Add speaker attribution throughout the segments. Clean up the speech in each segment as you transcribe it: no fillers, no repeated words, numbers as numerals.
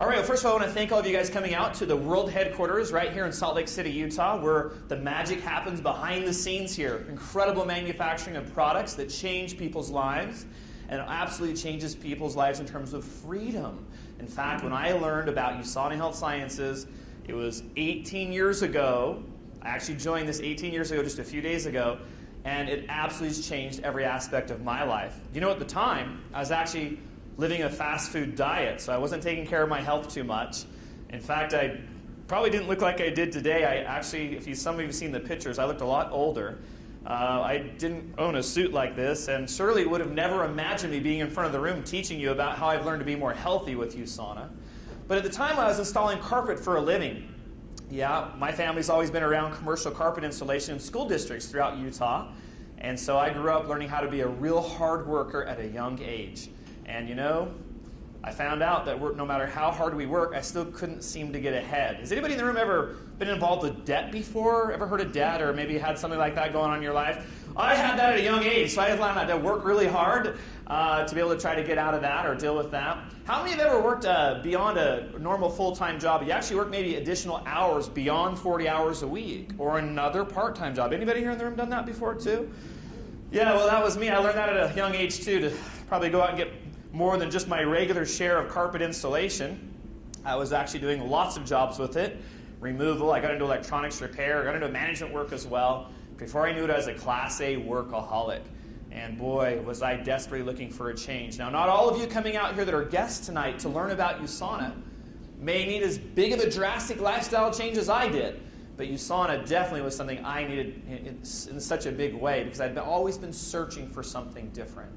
Speaker 1: All right, well, first of all, I want to thank all of you guys coming out to the world headquarters right here in Salt Lake City, Utah, where the magic happens behind the scenes here. Incredible manufacturing of products that change people's lives, and it absolutely changes people's lives in terms of freedom. In fact, when I learned about USANA Health Sciences, it was 18 years ago. I actually joined this 18 years ago, just a few days ago, and it absolutely has changed every aspect of my life. You know, at the time, I was actually living a fast food diet, so I wasn't taking care of my health too much. In fact, I probably didn't look like I did today. I actually, some of you have seen the pictures, I looked a lot older. I didn't own a suit like this, and surely would have never imagined me being in front of the room teaching you about how I've learned to be more healthy with USANA. But at the time, I was installing carpet for a living. Yeah, my family's always been around commercial carpet installation in school districts throughout Utah, and so I grew up learning how to be a real hard worker at a young age. And you know, I found out that no matter how hard we work, I still couldn't seem to get ahead. Has anybody in the room ever been involved with debt before? Ever heard of debt, or maybe had something like that going on in your life? I had that at a young age, so I had learned to work really hard to be able to try to get out of that or deal with that. How many have ever worked beyond a normal full-time job? You actually work maybe additional hours beyond 40 hours a week, or another part-time job. Anybody here in the room done that before too? Yeah, well, that was me. I learned that at a young age too, to probably go out and get more than just my regular share of carpet installation. I was actually doing lots of jobs with it. Removal, I got into electronics repair, I got into management work as well. Before I knew it, I was a Class A workaholic. And boy, was I desperately looking for a change. Now, not all of you coming out here that are guests tonight to learn about USANA may need as big of a drastic lifestyle change as I did. But USANA definitely was something I needed in such a big way, because I'd always been searching for something different.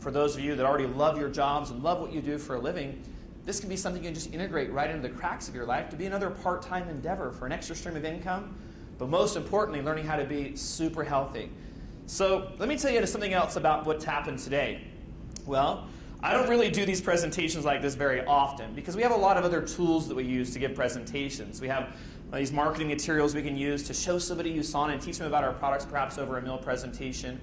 Speaker 1: For those of you that already love your jobs and love what you do for a living, this can be something you can just integrate right into the cracks of your life to be another part-time endeavor for an extra stream of income, but most importantly, learning how to be super healthy. So let me tell you something else about what's happened today. Well, I don't really do these presentations like this very often, because we have a lot of other tools that we use to give presentations. We have these marketing materials we can use to show somebody USANA and teach them about our products, perhaps over a meal presentation.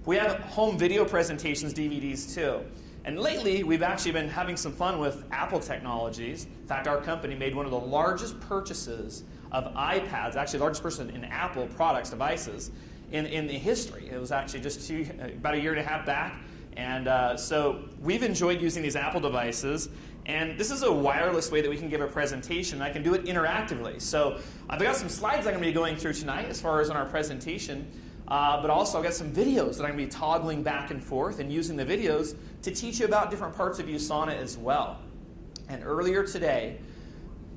Speaker 1: We have home video presentations, DVDs too. And lately, we've actually been having some fun with Apple technologies. In fact, our company made one of the largest purchases of iPads, actually the largest purchase in Apple products, devices, in the history. It was actually just about a year and a half back. And so we've enjoyed using these Apple devices. And this is a wireless way that we can give a presentation. I can do it interactively. So I've got some slides I'm going to be going through tonight as far as on our presentation. But also I've got some videos that I'm going to be toggling back and forth and using the videos to teach you about different parts of USANA as well. And earlier today,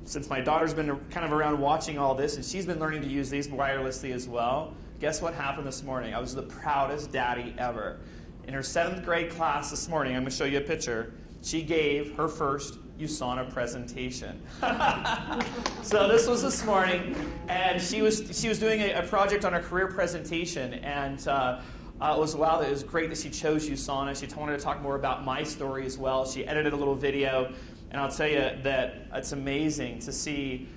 Speaker 1: since my daughter's been kind of around watching all this, and she's been learning to use these wirelessly as well, guess what happened this morning? I was the proudest daddy ever. In her 7th grade class this morning, I'm going to show you a picture, she gave her first USANA presentation. So this was this morning, and she was doing a project on a career presentation, and it was great that she chose USANA. She wanted to talk more about my story as well. She edited a little video, and I'll tell you that it's amazing to see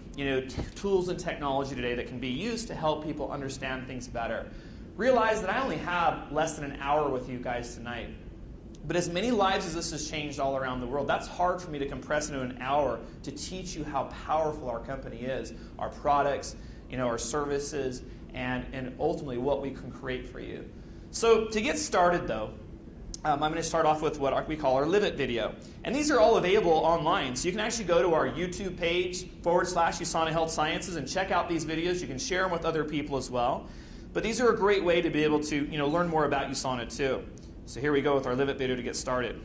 Speaker 1: tools and technology today that can be used to help people understand things better. Realize that I only have less than an hour with you guys tonight. But as many lives as this has changed all around the world, that's hard for me to compress into an hour to teach you how powerful our company is, our products, our services, and ultimately what we can create for you. So to get started, though, I'm going to start off with what we call our Live It video. And these are all available online. So you can actually go to our YouTube page, /USANA Health Sciences, and check out these videos. You can share them with other people as well. But these are a great way to be able to learn more about USANA too. So here we go with our Live It video to get started.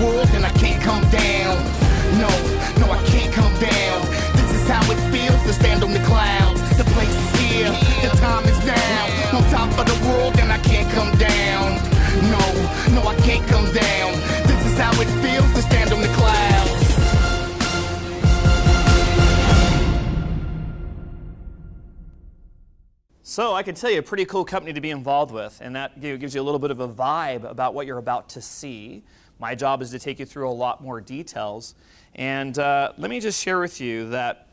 Speaker 2: world and I can't come down. No, no, I can't come down. This is how it feels to stand on the clouds. The place is here, the time is now. On top of the world and I can't come down. No, no, I can't come down. This is how it feels to stand on the clouds.
Speaker 1: So I can tell you a pretty cool company to be involved with, and that gives you a little bit of a vibe about what you're about to see. My job is to take you through a lot more details. And let me just share with you that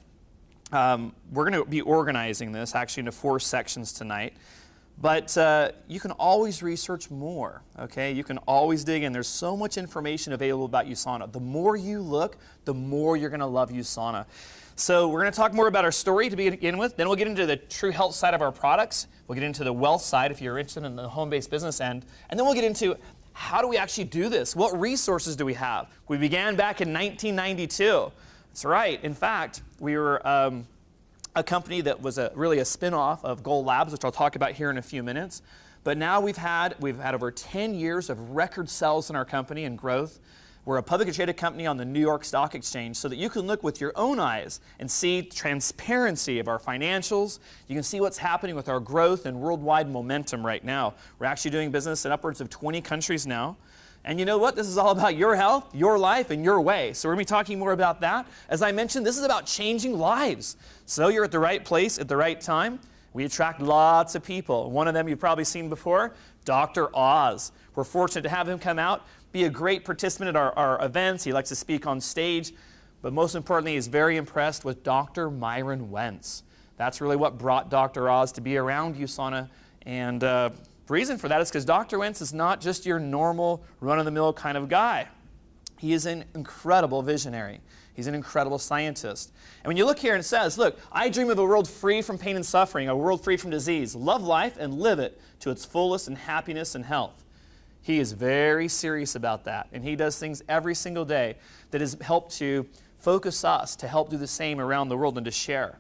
Speaker 1: we're going to be organizing this actually into 4 sections tonight. But you can always research more, okay? You can always dig in. There's so much information available about USANA. The more you look, the more you're going to love USANA. So we're going to talk more about our story to begin with. Then we'll get into the true health side of our products. We'll get into the wealth side if you're interested in the home-based business end. And then we'll get into how do we actually do this? What resources do we have? We began back in 1992. That's right. In fact, we were a company that was really a spin-off of Goal Labs, which I'll talk about here in a few minutes. But now we've had over 10 years of record sales in our company and growth. We're a publicly traded company on the New York Stock Exchange so that you can look with your own eyes and see transparency of our financials. You can see what's happening with our growth and worldwide momentum right now. We're actually doing business in upwards of 20 countries now. And you know what? This is all about your health, your life, and your way. So we're going to be talking more about that. As I mentioned, this is about changing lives. So you're at the right place at the right time. We attract lots of people. One of them you've probably seen before, Dr. Oz. We're fortunate to have him come out, be a great participant at our events. He likes to speak on stage. But most importantly, he's very impressed with Dr. Myron Wentz. That's really what brought Dr. Oz to be around USANA. And the reason for that is because Dr. Wentz is not just your normal run-of-the-mill kind of guy. He is an incredible visionary. He's an incredible scientist. And when you look here and it says, look, I dream of a world free from pain and suffering, a world free from disease. Love life and live it to its fullest in happiness and health. He is very serious about that. And he does things every single day that has helped to focus us to help do the same around the world and to share.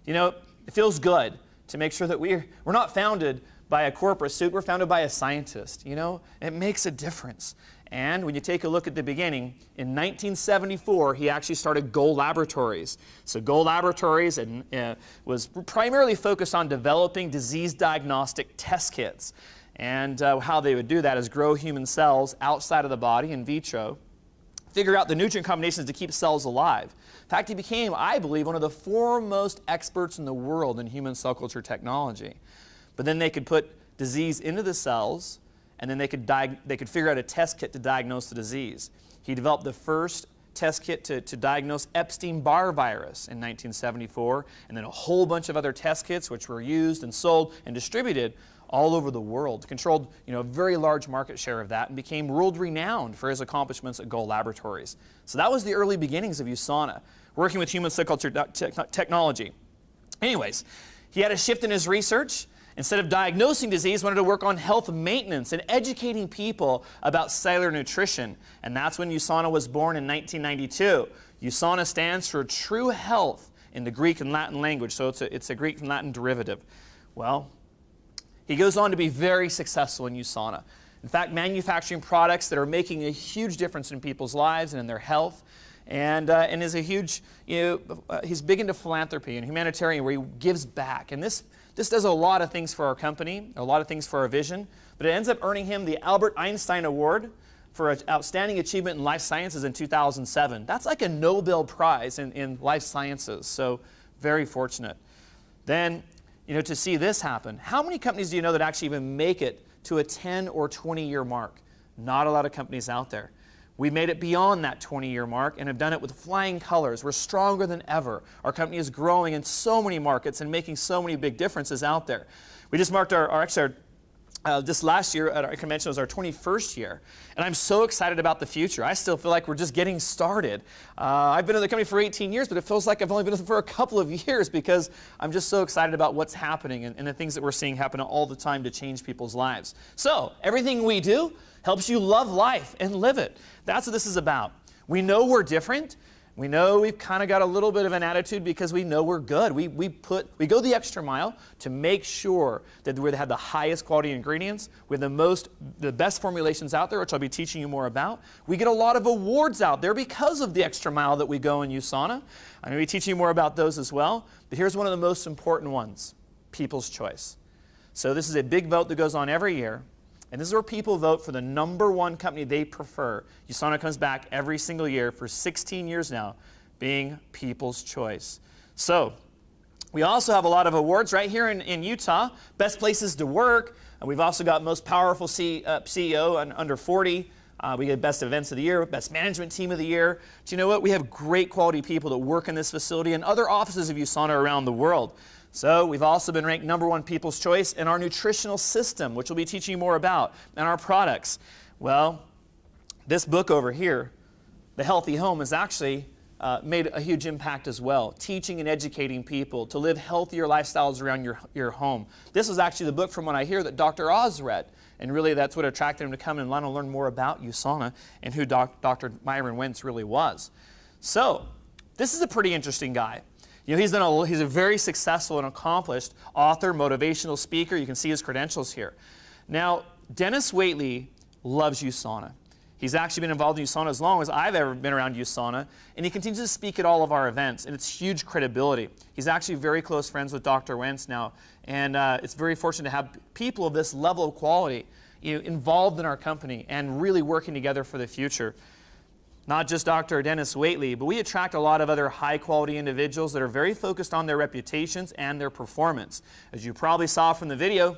Speaker 1: You know, it feels good to make sure that we're not founded by a corporate suit, we're founded by a scientist. You know, it makes a difference. And when you take a look at the beginning, in 1974, he actually started Goal Laboratories. So Goal Laboratories was primarily focused on developing disease diagnostic test kits. And how they would do that is grow human cells outside of the body in vitro, figure out the nutrient combinations to keep cells alive. In fact, he became, I believe, one of the foremost experts in the world in human cell culture technology. But then they could put disease into the cells, and then they could figure out a test kit to diagnose the disease. He developed the first test kit to diagnose Epstein-Barr virus in 1974, and then a whole bunch of other test kits which were used and sold and distributed all over the world. Controlled, a very large market share of that and became world-renowned for his accomplishments at Goal Laboratories. So that was the early beginnings of USANA, working with human cell culture technology. Anyways, he had a shift in his research. Instead of diagnosing disease, wanted to work on health maintenance and educating people about cellular nutrition. And that's when USANA was born in 1992. USANA stands for True Health in the Greek and Latin language, so it's a Greek and Latin derivative. Well, he goes on to be very successful in USANA. In fact, manufacturing products that are making a huge difference in people's lives and in their health. And is a huge, he's big into philanthropy and humanitarian where he gives back. And this does a lot of things for our company, a lot of things for our vision, but it ends up earning him the Albert Einstein Award for outstanding achievement in life sciences in 2007. That's like a Nobel Prize in life sciences, so very fortunate. Then, to see this happen, how many companies do you know that actually even make it to a 10 or 20-year mark? Not a lot of companies out there. We made it beyond that 20-year mark and have done it with flying colors. We're stronger than ever. Our company is growing in so many markets and making so many big differences out there. We just marked this last year at our convention was our 21st year. And I'm so excited about the future. I still feel like we're just getting started. I've been in the company for 18 years, but it feels like I've only been in it for a couple of years because I'm just so excited about what's happening and the things that we're seeing happen all the time to change people's lives. So everything we do helps you love life and live it. That's what this is about. We know we're different. We know we've kind of got a little bit of an attitude because we know we're good. We go the extra mile to make sure that we have the highest quality ingredients. We have the best formulations out there, which I'll be teaching you more about. We get a lot of awards out there because of the extra mile that we go in USANA. I'm going to be teaching you more about those as well. But here's one of the most important ones, People's Choice. So this is a big vote that goes on every year. And this is where people vote for the #1 company they prefer. USANA comes back every single year for 16 years now, being People's Choice. So we also have a lot of awards right here in Utah. Best places to work. And we've also got most powerful CEO under 40. We get best events of the year, best management team of the year. Do you know what? We have great quality people that work in this facility and other offices of USANA around the world. So we've also been ranked #1 People's Choice in our nutritional system, which we'll be teaching you more about, and our products. Well, this book over here, The Healthy Home, has actually made a huge impact as well, teaching and educating people to live healthier lifestyles around your home. This was actually the book, from what I hear, that Dr. Oz read, and really that's what attracted him to come and want to learn more about USANA and who Dr. Myron Wentz really was. So this is a pretty interesting guy. You know, he's a very successful and accomplished author, motivational speaker. You can see his credentials here. Now, Dennis Waitley loves USANA. He's actually been involved in USANA as long as I've ever been around USANA, and he continues to speak at all of our events, and it's huge credibility. He's actually very close friends with Dr. Wentz now, and it's very fortunate to have people of this level of quality, you know, involved in our company and really working together for the future. Not just Dr. Dennis Waitley, but we attract a lot of other high-quality individuals that are very focused on their reputations and their performance. As you probably saw from the video,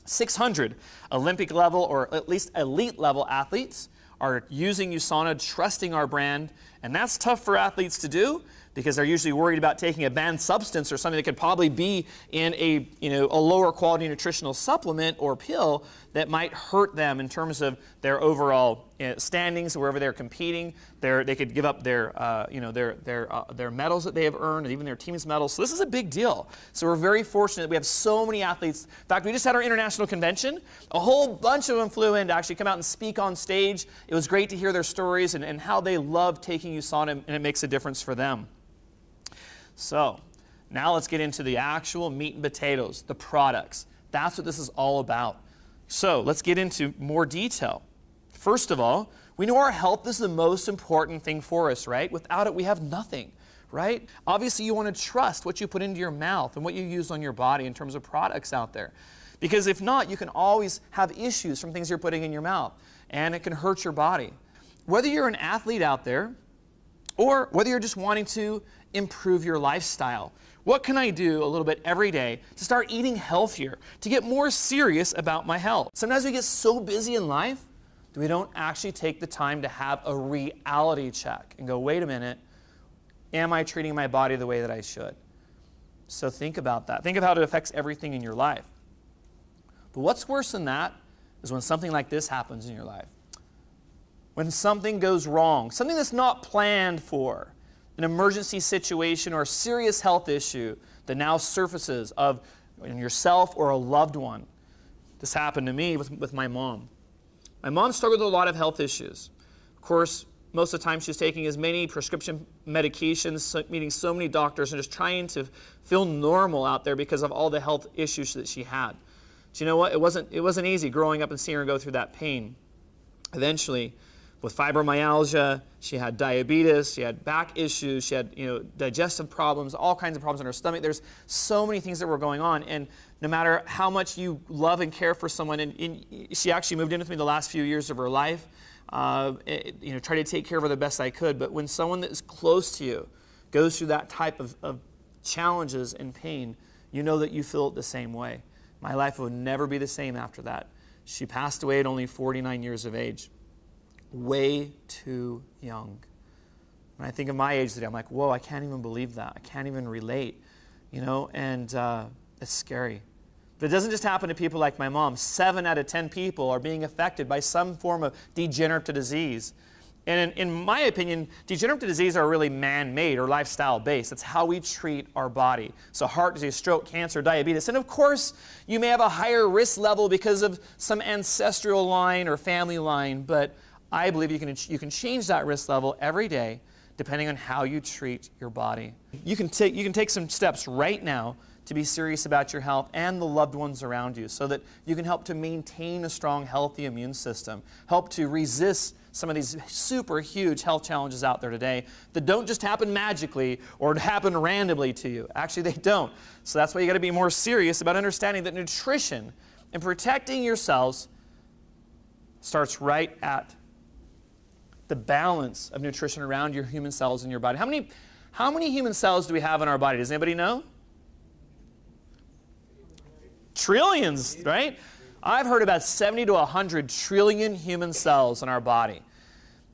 Speaker 1: 600 Olympic-level or at least elite-level athletes are using USANA, trusting our brand, and that's tough for athletes to do because they're usually worried about taking a banned substance or something that could probably be in a lower quality nutritional supplement or pill that might hurt them in terms of their overall standings wherever they're competing. They could give up their medals that they have earned and even their team's medals. So this is a big deal. So we're very fortunate that we have so many athletes. In fact, we just had our international convention. A whole bunch of them flew in to actually come out and speak on stage. It was great to hear their stories and how they love taking USANA, and it makes a difference for them. So now let's get into the actual meat and potatoes, the products. That's what this is all about. So let's get into more detail. First of all, we know our health is the most important thing for us, right? Without it, we have nothing, right? Obviously, you want to trust what you put into your mouth and what you use on your body in terms of products out there. Because if not, you can always have issues from things you're putting in your mouth, and it can hurt your body. Whether you're an athlete out there, or whether you're just wanting to improve your lifestyle, what can I do a little bit every day to start eating healthier, to get more serious about my health? Sometimes we get so busy in life that we don't actually take the time to have a reality check and go, wait a minute, am I treating my body the way that I should? So think about that. Think of how it affects everything in your life. But what's worse than that is when something like this happens in your life. When something goes wrong, something that's not planned for, an emergency situation or a serious health issue that now surfaces of yourself or a loved one. This happened to me with my mom. My mom struggled with a lot of health issues. Of course, most of the time she's taking as many prescription medications, meeting so many doctors, and just trying to feel normal out there because of all the health issues that she had. Do you know what? It wasn't easy growing up and seeing her go through that pain. Eventually, with fibromyalgia, she had diabetes, she had back issues, she had digestive problems, all kinds of problems in her stomach. There's so many things that were going on, and no matter how much you love and care for someone, and she actually moved in with me the last few years of her life, tried to take care of her the best I could. But when someone that is close to you goes through that type of challenges and pain, you know that you feel it the same way. My life would never be the same after that. She passed away at only 49 years of age. Way too young. When I think of my age today, I'm like, whoa, I can't even believe that. I can't even relate, and it's scary. But it doesn't just happen to people like my mom. 7 out of 10 people are being affected by some form of degenerative disease. And in my opinion, degenerative disease are really man-made or lifestyle-based. It's how we treat our body. So heart disease, stroke, cancer, diabetes. And of course, you may have a higher risk level because of some ancestral line or family line, but I believe you can change that risk level every day depending on how you treat your body. You can take some steps right now to be serious about your health and the loved ones around you so that you can help to maintain a strong, healthy immune system, help to resist some of these super huge health challenges out there today that don't just happen magically or happen randomly to you. Actually, they don't. So that's why you got to be more serious about understanding that nutrition and protecting yourselves starts right at the balance of nutrition around your human cells in your body. How many human cells do we have in our body? Does anybody know? Trillions, right? I've heard about 70 to 100 trillion human cells in our body.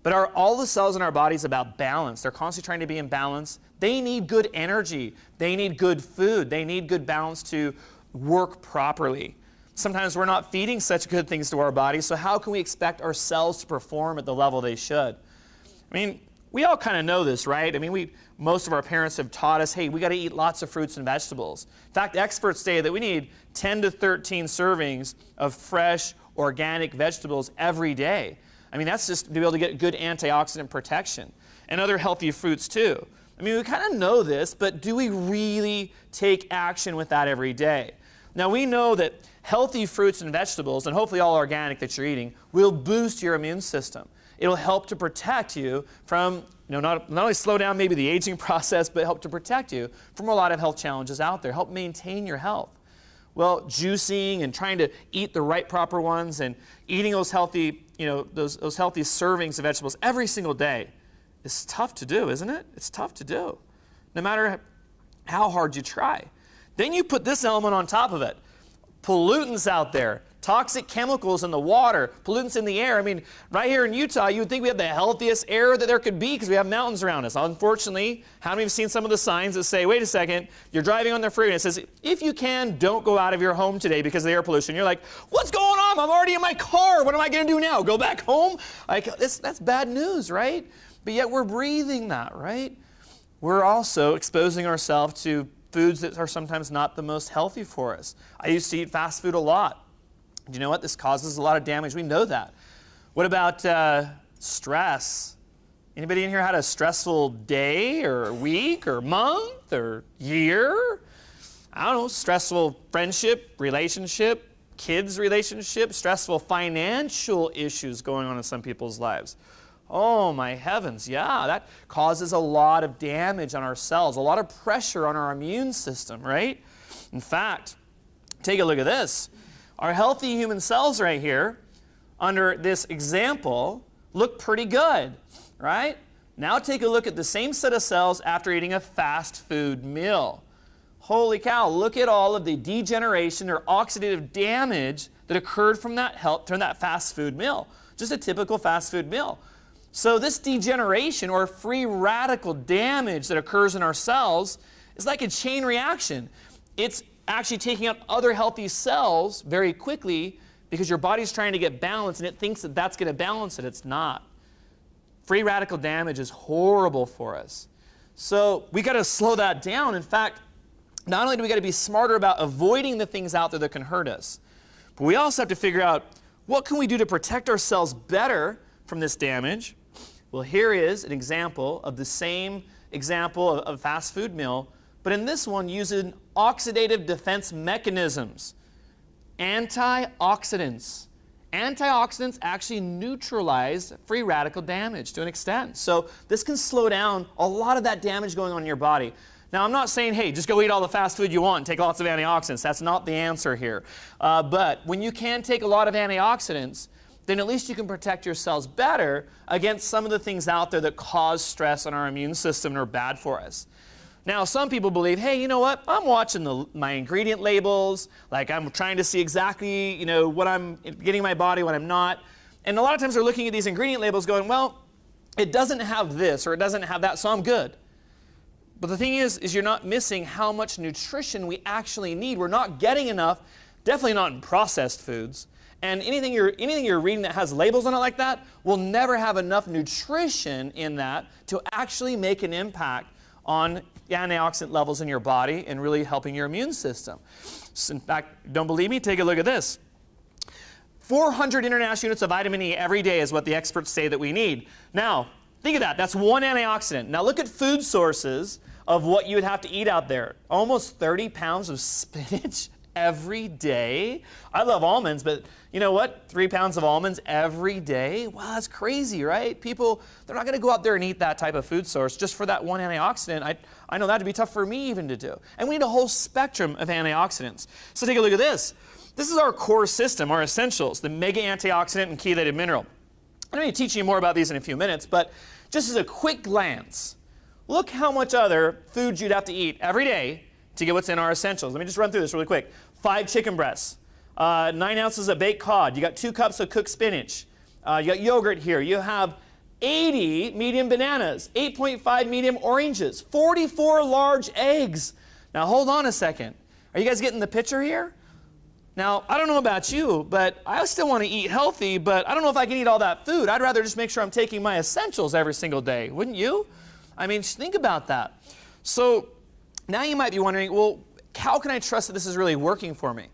Speaker 1: But are all the cells in our bodies about balance? They're constantly trying to be in balance. They need good energy. They need good food. They need good balance to work properly. Sometimes we're not feeding such good things to our bodies, so how can we expect our cells to perform at the level they should? I mean, we all kind of know this, right? I mean, most of our parents have taught us, hey, we got to eat lots of fruits and vegetables. In fact, experts say that we need 10 to 13 servings of fresh, organic vegetables every day. I mean, that's just to be able to get good antioxidant protection. And other healthy fruits too. I mean, we kind of know this, but do we really take action with that every day? Now, we know that healthy fruits and vegetables, and hopefully all organic that you're eating, will boost your immune system. It'll help to protect you from, not only slow down maybe the aging process, but help to protect you from a lot of health challenges out there, help maintain your health. Well, juicing and trying to eat the right proper ones and eating those healthy, those healthy servings of vegetables every single day is tough to do, isn't it? It's tough to do, no matter how hard you try. Then you put this element on top of it. Pollutants out there, toxic chemicals in the water, pollutants in the air. I mean, right here in Utah, you would think we have the healthiest air that there could be because we have mountains around us. Unfortunately, how many have seen some of the signs that say, wait a second, you're driving on the freeway and it says, if you can, don't go out of your home today because of the air pollution. You're like, what's going on? I'm already in my car. What am I going to do now? Go back home? That's bad news, right? But yet we're breathing that, right? We're also exposing ourselves to foods that are sometimes not the most healthy for us. I used to eat fast food a lot. Do you know what? This causes a lot of damage. We know that. What about stress? Anybody in here had a stressful day or week or month or year? I don't know, stressful friendship, relationship, kids relationship, stressful financial issues going on in some people's lives. Oh my heavens, yeah, that causes a lot of damage on our cells, a lot of pressure on our immune system, right? In fact, take a look at this. Our healthy human cells right here, under this example, look pretty good, right? Now take a look at the same set of cells after eating a fast food meal. Holy cow, look at all of the degeneration or oxidative damage that occurred from that fast food meal. Just a typical fast food meal. So this degeneration or free radical damage that occurs in our cells is like a chain reaction. It's actually taking out other healthy cells very quickly because your body's trying to get balance and it thinks that that's going to balance it. It's not. Free radical damage is horrible for us. So we got to slow that down. In fact, not only do we got to be smarter about avoiding the things out there that can hurt us, but we also have to figure out what can we do to protect ourselves better from this damage. Well, here is an example of the same example of a fast food meal, but in this one using oxidative defense mechanisms. Antioxidants. Antioxidants actually neutralize free radical damage to an extent. So this can slow down a lot of that damage going on in your body. Now, I'm not saying, hey, just go eat all the fast food you want and take lots of antioxidants. That's not the answer here. But when you can take a lot of antioxidants, then at least you can protect your cells better against some of the things out there that cause stress on our immune system and are bad for us. Now, some people believe, hey, you know what? I'm watching my ingredient labels. Like, I'm trying to see exactly, what I'm getting in my body, what I'm not. And a lot of times they're looking at these ingredient labels going, well, it doesn't have this or it doesn't have that, so I'm good. But the thing is you're not missing how much nutrition we actually need. We're not getting enough, definitely not in processed foods. And anything you're reading that has labels on it like that will never have enough nutrition in that to actually make an impact on antioxidant levels in your body and really helping your immune system. So in fact, don't believe me? Take a look at this. 400 international units of vitamin E every day is what the experts say that we need. Now, Think of that. That's one antioxidant. Now look at food sources of what you would have to eat out there. Almost 30 pounds of spinach every day. I love almonds, but you know what? 3 pounds of almonds every day? Wow, that's crazy, right? People, they're not going to go out there and eat that type of food source just for that one antioxidant. I know that to be tough for me even to do. And we need a whole spectrum of antioxidants. So take a look at this. This is our core system, our essentials, the mega antioxidant and chelated mineral. I'm going to teach you more about these in a few minutes, but just as a quick glance, look how much other food you'd have to eat every day to get what's in our essentials. Let me just run through this really quick. 5 chicken breasts, 9 ounces of baked cod, you got 2 cups of cooked spinach, you got yogurt here, you have 80 medium bananas, 8.5 medium oranges, 44 large eggs. Now hold on a second. Are you guys getting the picture here? Now, I don't know about you, but I still want to eat healthy, but I don't know if I can eat all that food. I'd rather just make sure I'm taking my essentials every single day, wouldn't you? I mean, just think about that. So now you might be wondering, well, how can I trust that this is really working for me?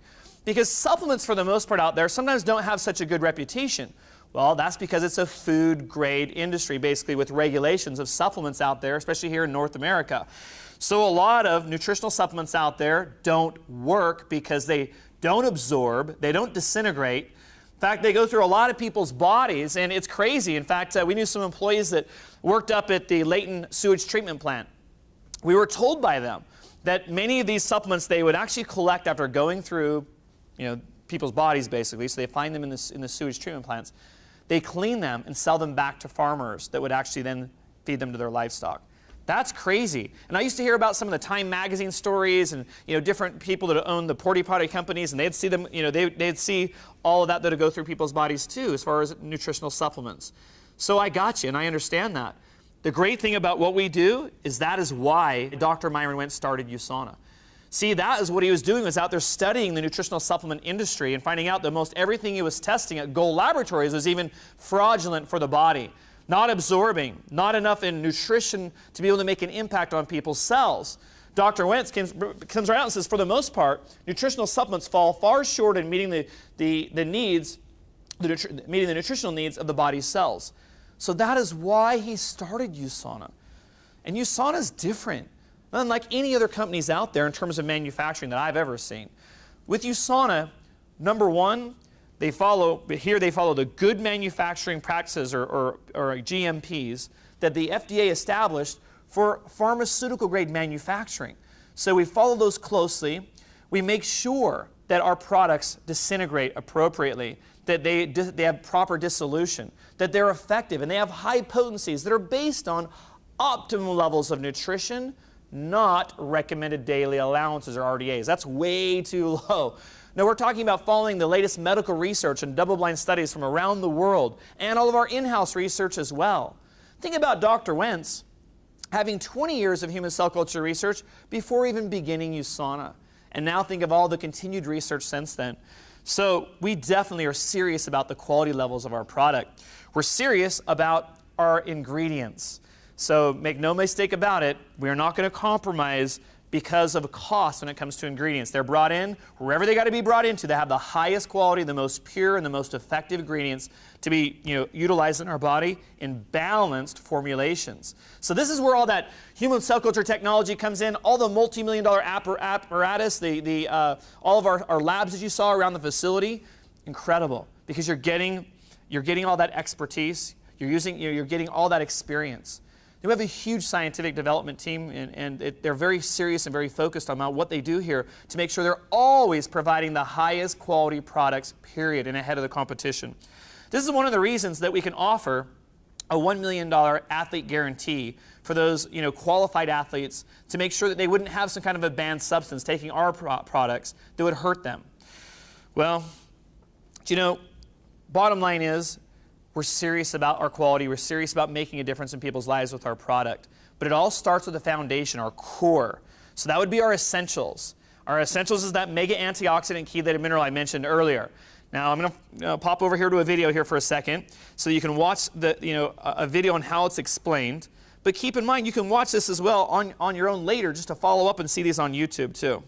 Speaker 1: Because supplements, for the most part out there, sometimes don't have such a good reputation. Well, that's because it's a food-grade industry, basically, with regulations of supplements out there, especially here in North America. So a lot of nutritional supplements out there don't work because they don't absorb, they don't disintegrate. In fact, they go through a lot of people's bodies, and it's crazy. In fact, we knew some employees that worked up at the Layton sewage treatment plant. We were told by them that many of these supplements they would actually collect after going through, people's bodies, basically. So they find them in the sewage treatment plants. They clean them and sell them back to farmers that would actually then feed them to their livestock. That's crazy. And I used to hear about some of the Time magazine stories and different people that own the porta potty companies, and they'd see them, they'd see all of that would go through people's bodies too, as far as nutritional supplements. So I got you, and I understand that. The great thing about what we do is that is why Dr. Myron Wentz started USANA. See, that is what he was doing, was out there studying the nutritional supplement industry and finding out that most everything he was testing at Gold Laboratories was even fraudulent for the body. Not absorbing, not enough in nutrition to be able to make an impact on people's cells. Dr. Wentz comes right out and says, for the most part, nutritional supplements fall far short in meeting the nutritional needs of the body's cells. So that is why he started USANA. And USANA is different, unlike any other companies out there in terms of manufacturing that I've ever seen. With USANA, number one, they follow the good manufacturing practices or GMPs that the FDA established for pharmaceutical grade manufacturing. So we follow those closely. We make sure that our products disintegrate appropriately, that they have proper dissolution, that they're effective, and they have high potencies that are based on optimal levels of nutrition, not recommended daily allowances or RDAs. That's way too low. No, we're talking about following the latest medical research and double-blind studies from around the world and all of our in-house research as well. Think about Dr. Wentz having 20 years of human cell culture research before even beginning USANA. And now think of all the continued research since then. So we definitely are serious about the quality levels of our product. We're serious about our ingredients. So make no mistake about it, we are not going to compromise because of cost when it comes to ingredients. They're brought in wherever they got to be brought into. They have the highest quality, the most pure, and the most effective ingredients to be utilized in our body in balanced formulations. So this is where all that human cell culture technology comes in, all the multi-million-dollar apparatus, all of our labs that you saw around the facility. Incredible, because you're getting all that expertise. You're getting all that experience. We have a huge scientific development team, and they're very serious and very focused on what they do here to make sure they're always providing the highest quality products, period, and ahead of the competition. This is one of the reasons that we can offer a $1 million athlete guarantee for those qualified athletes to make sure that they wouldn't have some kind of a banned substance taking our products that would hurt them. Well, bottom line is, we're serious about our quality. We're serious about making a difference in people's lives with our product. But it all starts with the foundation, our core. So that would be our essentials. Our essentials is that mega antioxidant chelated mineral I mentioned earlier. Now I'm going to pop over here to a video here for a second so you can watch a video on how it's explained. But keep in mind, you can watch this as well on your own later just to follow up and see these on YouTube too.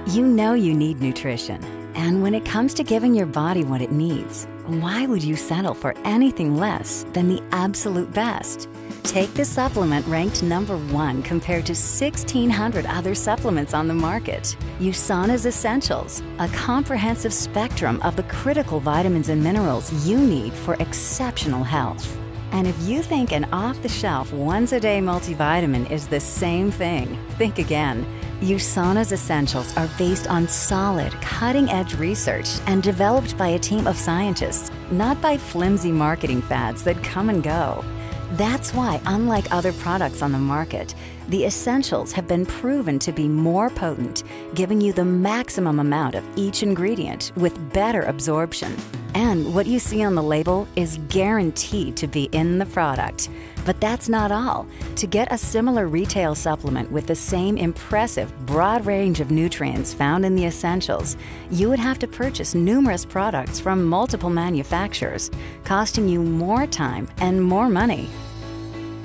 Speaker 3: You know you need nutrition. And when it comes to giving your body what it needs, why would you settle for anything less than the absolute best? Take the supplement ranked #1 compared to 1,600 other supplements on the market. USANA's Essentials, a comprehensive spectrum of the critical vitamins and minerals you need for exceptional health. And if you think an off-the-shelf, once-a-day multivitamin is the same thing, think again. USANA's Essentials are based on solid, cutting-edge research and developed by a team of scientists, not by flimsy marketing fads that come and go. That's why, unlike other products on the market, the Essentials have been proven to be more potent, giving you the maximum amount of each ingredient with better absorption. And what you see on the label is guaranteed to be in the product. But that's not all. To get a similar retail supplement with the same impressive, broad range of nutrients found in the Essentials, you would have to purchase numerous products from multiple manufacturers, costing you more time and more money.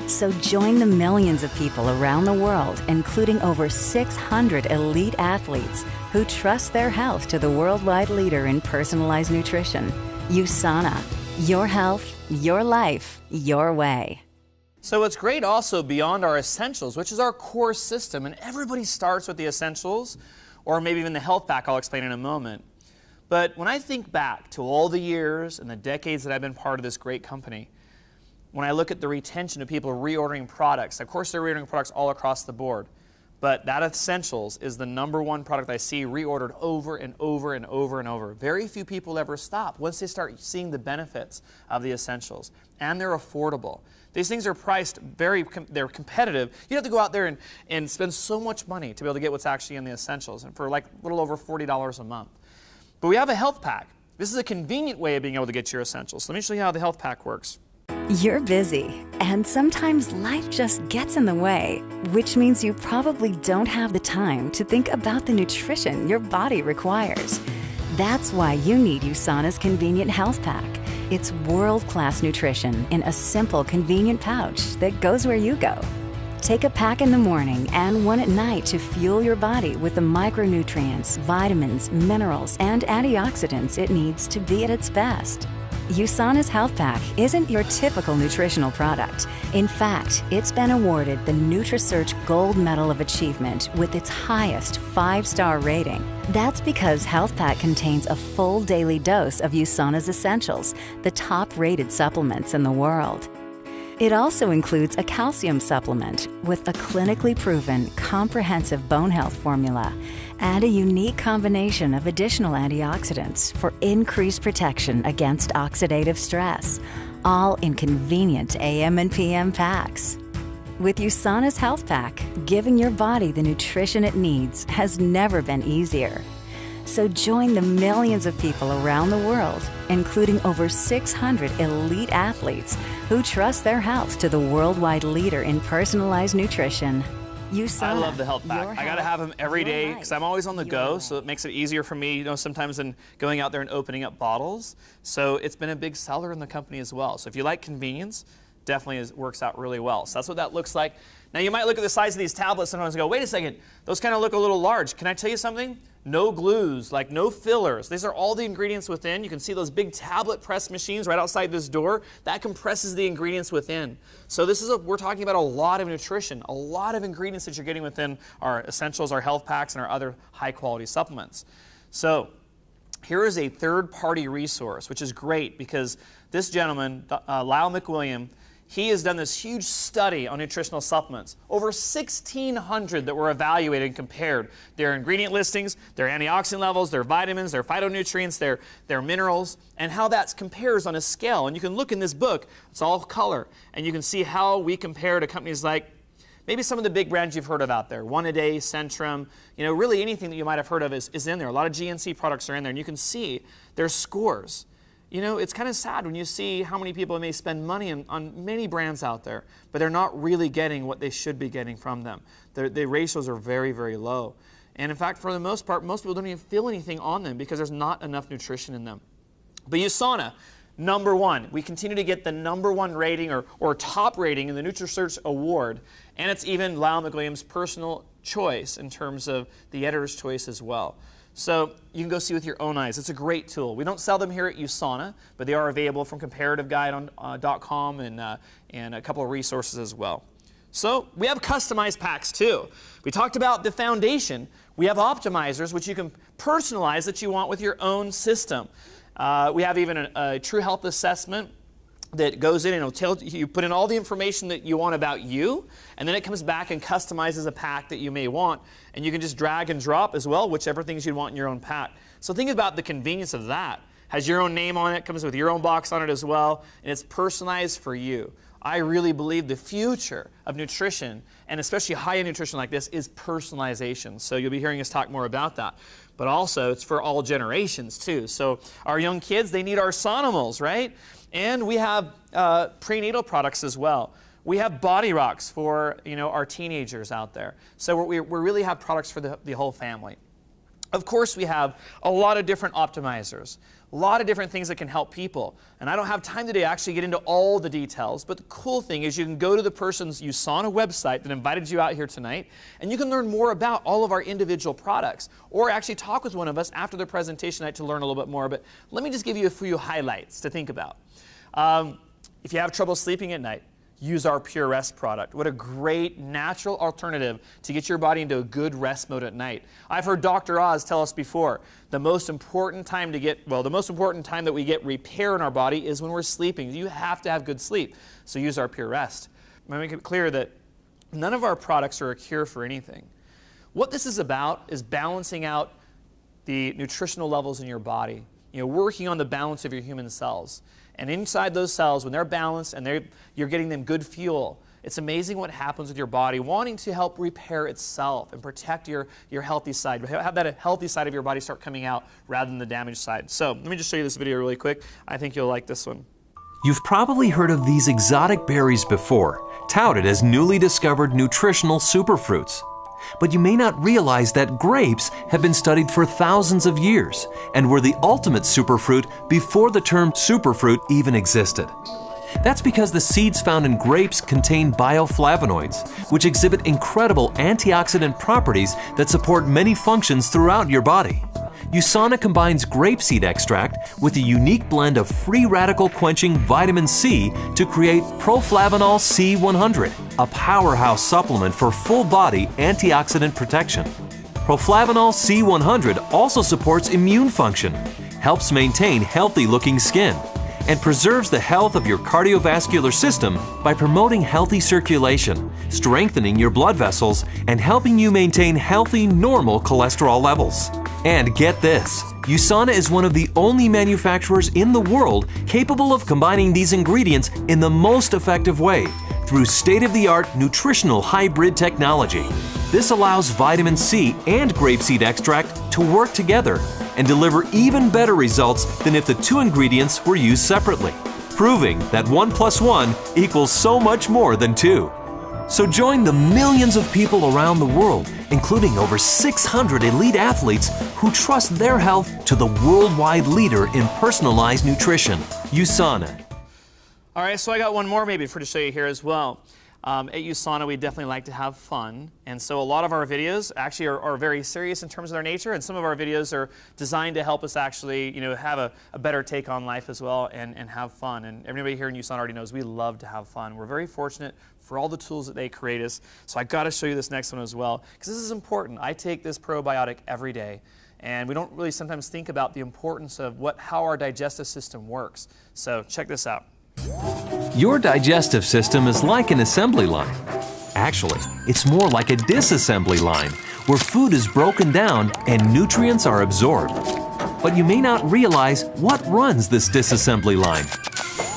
Speaker 3: So join the millions of people around the world, including over 600 elite athletes, who trust their health to the worldwide leader in personalized nutrition. USANA. Your health, your life, your way.
Speaker 1: So it's great also beyond our Essentials, which is our core system, and everybody starts with the Essentials, or maybe even the Health Pack I'll explain in a moment. But when I think back to all the years and the decades that I've been part of this great company, when I look at the retention of people reordering products, of course they're reordering products all across the board, but that Essentials is the #1 product I see reordered over and over and over and over. Very few people ever stop once they start seeing the benefits of the Essentials, and they're affordable. These things are priced they're competitive. You have to go out there and spend so much money to be able to get what's actually in the Essentials, and for like a little over $40 a month. But we have a Health Pack. This is a convenient way of being able to get your Essentials. Let me show you how the Health Pack works.
Speaker 3: You're busy, and sometimes life just gets in the way, which means you probably don't have the time to think about the nutrition your body requires. That's why you need USANA's Convenient Health Pack. It's world-class nutrition in a simple, convenient pouch that goes where you go. Take a pack in the morning and one at night to fuel your body with the micronutrients, vitamins, minerals, and antioxidants it needs to be at its best. USANA's Health Pack isn't your typical nutritional product. In fact, it's been awarded the NutriSearch Gold Medal of Achievement with its highest 5-star rating. That's because Health Pack contains a full daily dose of USANA's Essentials, the top-rated supplements in the world. It also includes a calcium supplement with a clinically proven, comprehensive bone health formula and a unique combination of additional antioxidants for increased protection against oxidative stress, all in convenient AM and PM packs. With USANA's Health Pack, giving your body the nutrition it needs has never been easier. So join the millions of people around the world, including over 600 elite athletes who trust their health to the worldwide leader in personalized nutrition. USANA,
Speaker 1: I love the Health Pack.
Speaker 3: your
Speaker 1: I got to have them every
Speaker 3: your
Speaker 1: day
Speaker 3: life,
Speaker 1: because I'm always on the go,
Speaker 3: your
Speaker 1: so
Speaker 3: way.
Speaker 1: it makes it easier for me, sometimes than going out there and opening up bottles. So it's been a big seller in the company as well. So if you like convenience, definitely works out really well. So that's what that looks like. Now you might look at the size of these tablets sometimes and go, wait a second, those kind of look a little large. Can I tell you something? No glues, like no fillers. These are all the ingredients within. You can see those big tablet press machines right outside this door. That compresses the ingredients within. So we're talking about a lot of nutrition, a lot of ingredients that you're getting within our Essentials, our Health Packs, and our other high quality supplements. So here is a third-party resource, which is great because this gentleman, Lyle McWilliam, he has done this huge study on nutritional supplements. Over 1,600 that were evaluated and compared. Their ingredient listings, their antioxidant levels, their vitamins, their phytonutrients, their minerals, and how that compares on a scale. And you can look in this book, it's all color, and you can see how we compare to companies like maybe some of the big brands you've heard of out there. One A Day, Centrum, really anything that you might have heard of is in there. A lot of GNC products are in there, and you can see their scores. It's kind of sad when you see how many people may spend money on many brands out there, but they're not really getting what they should be getting from them. The ratios are very, very low. And in fact, for the most part, most people don't even feel anything on them because there's not enough nutrition in them. But USANA, #1. We continue to get the #1 rating or top rating in the NutriSearch Award, and it's even Lyle McWilliam's personal choice in terms of the editor's choice as well. So you can go see with your own eyes. It's a great tool. We don't sell them here at USANA, but they are available from ComparativeGuide.com and a couple of resources as well. So we have customized packs too. We talked about the foundation. We have optimizers, which you can personalize that you want with your own system. We have even a True Health assessment that goes in and it'll tell you, put in all the information that you want about you, and then it comes back and customizes a pack that you may want, and you can just drag and drop as well, whichever things you'd want in your own pack. So think about the convenience of that. Has your own name on it, comes with your own box on it as well, and it's personalized for you. I really believe the future of nutrition, and especially high-end nutrition like this, is personalization. So you'll be hearing us talk more about that. But also, it's for all generations too. So our young kids, they need our Sonimals, right? And we have prenatal products as well. We have Body Rocks for our teenagers out there. So we really have products for the whole family. Of course, we have a lot of different optimizers, a lot of different things that can help people. And I don't have time today to actually get into all the details, but the cool thing is you can go to the person's USANA website that invited you out here tonight, and you can learn more about all of our individual products, or actually talk with one of us after the presentation night to learn a little bit more. But let me just give you a few highlights to think about. If you have trouble sleeping at night, use our Pure Rest product. What a great natural alternative to get your body into a good rest mode at night. I've heard Dr. Oz tell us before, the most important time that we get repair in our body is when we're sleeping. You have to have good sleep, so use our Pure Rest. I'm going to make it clear that none of our products are a cure for anything. What this is about is balancing out the nutritional levels in your body, working on the balance of your human cells. And inside those cells, when they're balanced and you're getting them good fuel, it's amazing what happens with your body wanting to help repair itself and protect your healthy side. Have that healthy side of your body start coming out rather than the damaged side. So let me just show you this video really quick. I think you'll like this one.
Speaker 4: You've probably heard of these exotic berries before, touted as newly discovered nutritional superfruits. But you may not realize that grapes have been studied for thousands of years and were the ultimate superfruit before the term superfruit even existed. That's because the seeds found in grapes contain bioflavonoids, which exhibit incredible antioxidant properties that support many functions throughout your body. USANA combines grapeseed extract with a unique blend of free radical quenching vitamin C to create Proflavanol C100, a powerhouse supplement for full body antioxidant protection. Proflavanol C100 also supports immune function, helps maintain healthy looking skin, and preserves the health of your cardiovascular system by promoting healthy circulation, strengthening your blood vessels, and helping you maintain healthy, normal cholesterol levels. And get this, USANA is one of the only manufacturers in the world capable of combining these ingredients in the most effective way through state-of-the-art nutritional hybrid technology. This allows vitamin C and grapeseed extract to work together and deliver even better results than if the two ingredients were used separately, proving that 1 + 1 equals so much more than 2. So join the millions of people around the world, including over 600 elite athletes who trust their health to the worldwide leader in personalized nutrition, USANA.
Speaker 1: All right, so I got one more maybe to show you here as well. At USANA, we definitely like to have fun, and so a lot of our videos actually are very serious in terms of their nature, and some of our videos are designed to help us actually have a better take on life as well and have fun. And everybody here in USANA already knows we love to have fun. We're very fortunate for all the tools that they create us, so I got to show you this next one as well, because this is important. I take this probiotic every day, and we don't really sometimes think about the importance of how our digestive system works. So check this out.
Speaker 4: Your digestive system is like an assembly line. Actually, it's more like a disassembly line, where food is broken down and nutrients are absorbed. But you may not realize what runs this disassembly line.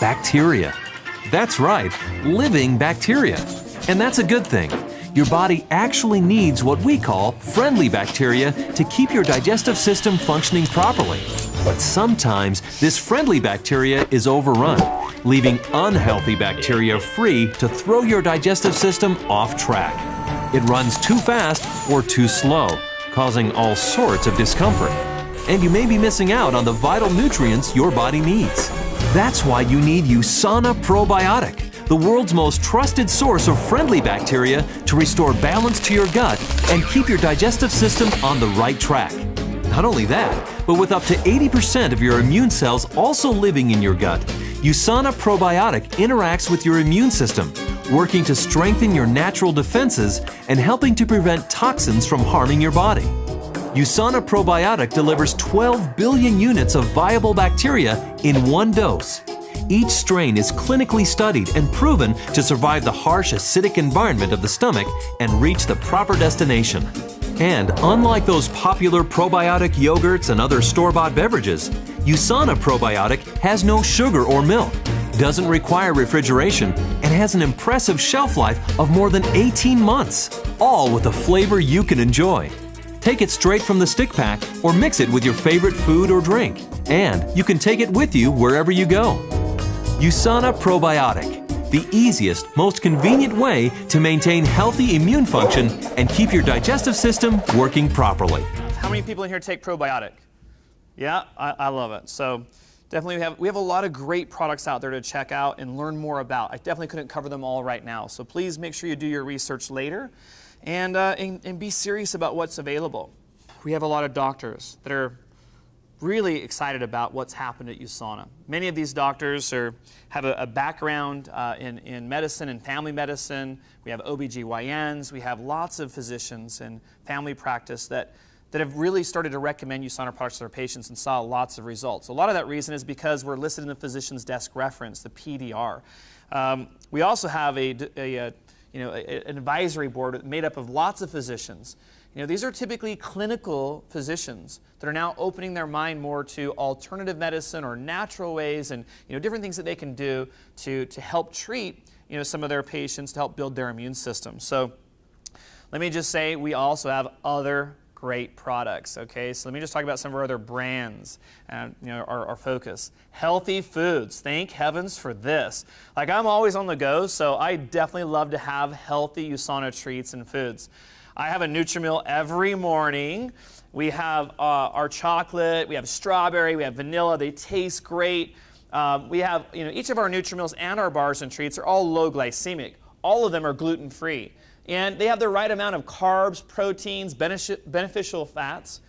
Speaker 4: Bacteria. That's right, living bacteria. And that's a good thing. Your body actually needs what we call friendly bacteria to keep your digestive system functioning properly. But sometimes this friendly bacteria is overrun, leaving unhealthy bacteria free to throw your digestive system off track. It runs too fast or too slow, causing all sorts of discomfort. And you may be missing out on the vital nutrients your body needs. That's why you need USANA Probiotic, the world's most trusted source of friendly bacteria to restore balance to your gut and keep your digestive system on the right track. Not only that, but with up to 80% of your immune cells also living in your gut, USANA Probiotic interacts with your immune system, working to strengthen your natural defenses and helping to prevent toxins from harming your body. USANA Probiotic delivers 12 billion units of viable bacteria in one dose. Each strain is clinically studied and proven to survive the harsh acidic environment of the stomach and reach the proper destination. And unlike those popular probiotic yogurts and other store-bought beverages, USANA Probiotic has no sugar or milk, doesn't require refrigeration, and has an impressive shelf life of more than 18 months, all with a flavor you can enjoy. Take it straight from the stick pack or mix it with your favorite food or drink, and you can take it with you wherever you go. USANA Probiotic, the easiest, most convenient way to maintain healthy immune function and keep your digestive system working properly.
Speaker 1: How many people in here take probiotic? Yeah, I love it. So definitely we have a lot of great products out there to check out and learn more about. I definitely couldn't cover them all right now. So please make sure you do your research later and be serious about what's available. We have a lot of doctors that are really excited about what's happened at USANA. Many of these doctors have a background in medicine and family medicine. We have OBGYNs. We have lots of physicians in family practice that have really started to recommend USANA products to their patients and saw lots of results. A lot of that reason is because we're listed in the physician's desk reference, the PDR. We also have an advisory board made up of lots of physicians. These are typically clinical physicians that are now opening their mind more to alternative medicine or natural ways and different things that they can do to help treat some of their patients to help build their immune system. So let me just say we also have other great products. Okay, so let me just talk about some of our other brands and our focus. Healthy foods. Thank heavens for this. Like, I'm always on the go, so I definitely love to have healthy USANA treats and foods. I have a Nutrimeal every morning. We have our chocolate, we have strawberry, we have vanilla. They taste great. We have, each of our Nutrimeals and our bars and treats are all low glycemic. All of them are gluten-free. And they have the right amount of carbs, proteins, beneficial fats.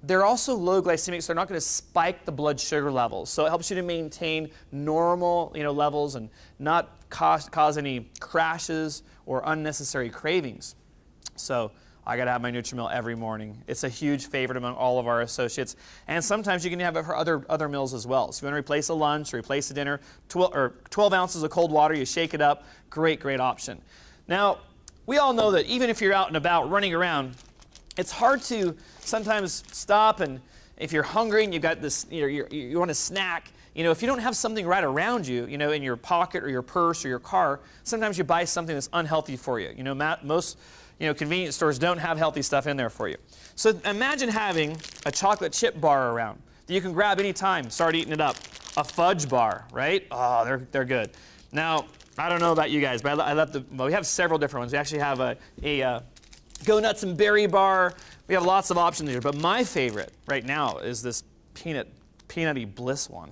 Speaker 1: They're also low glycemic, so they're not going to spike the blood sugar levels. So it helps you to maintain normal levels and not cause any crashes or unnecessary cravings. So I got to have my Nutrimeal every morning. It's a huge favorite among all of our associates. And sometimes you can have it for other meals as well. So if you want to replace a lunch or replace a dinner, 12 ounces of cold water, you shake it up. Great option. Now, we all know that even if you're out and about running around, it's hard to sometimes stop, and if you're hungry and you've got this, you want a snack, if you don't have something right around you, in your pocket or your purse or your car, sometimes you buy something that's unhealthy for you. Most convenience stores don't have healthy stuff in there for you. So imagine having a chocolate chip bar around that you can grab anytime, start eating it up. A fudge bar, right? Oh, they're good. Now, I don't know about you guys, but we have several different ones. We actually have a Go Nuts and Berry bar. We have lots of options here, but my favorite right now is this peanutty bliss one.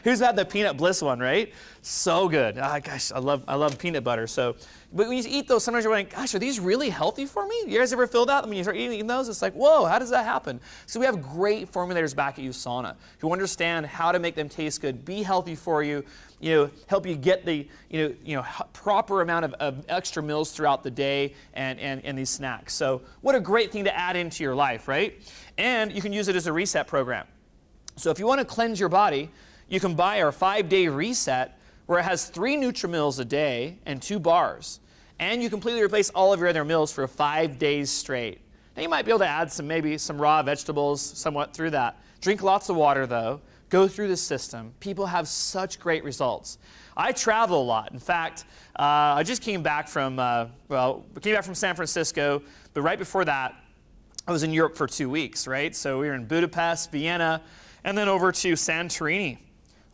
Speaker 1: Who's had the peanut bliss one, right? So good. Gosh, I love peanut butter. So, but when you eat those, sometimes you're like, gosh, are these really healthy for me? You guys ever feel that? When you start eating those, it's like, whoa, how does that happen? So we have great formulators back at USANA who understand how to make them taste good, be healthy for you, help you get the proper amount of extra meals throughout the day and these snacks. So what a great thing to add into your life, right? And you can use it as a reset program. So if you want to cleanse your body, you can buy our 5-day reset where it has 3 Nutrimeals a day and 2 bars. And you completely replace all of your other meals for 5 days straight. Now you might be able to add maybe some raw vegetables somewhat through that. Drink lots of water though. Go through the system. People have such great results. I travel a lot. In fact, I just came back from San Francisco, but right before that, I was in Europe for 2 weeks, right? So we were in Budapest, Vienna, and then over to Santorini.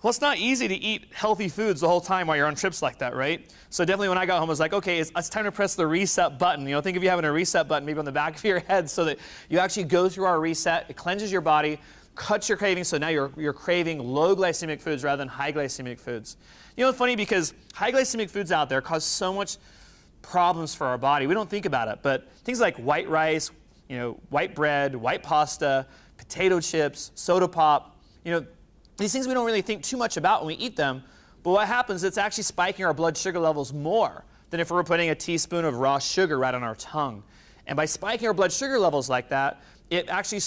Speaker 1: Well, it's not easy to eat healthy foods the whole time while you're on trips like that, right? So definitely when I got home, I was like, okay, it's time to press the reset button. Think of you having a reset button maybe on the back of your head so that you actually go through our reset. It cleanses your body, cuts your cravings, so now you're craving low glycemic foods rather than high glycemic foods. It's funny because high glycemic foods out there cause so much problems for our body. We don't think about it, but things like white rice, white bread, white pasta, potato chips, soda pop. You know, these things we don't really think too much about when we eat them, but what happens is it's actually spiking our blood sugar levels more than if we were putting a teaspoon of raw sugar right on our tongue. And by spiking our blood sugar levels like that, it actually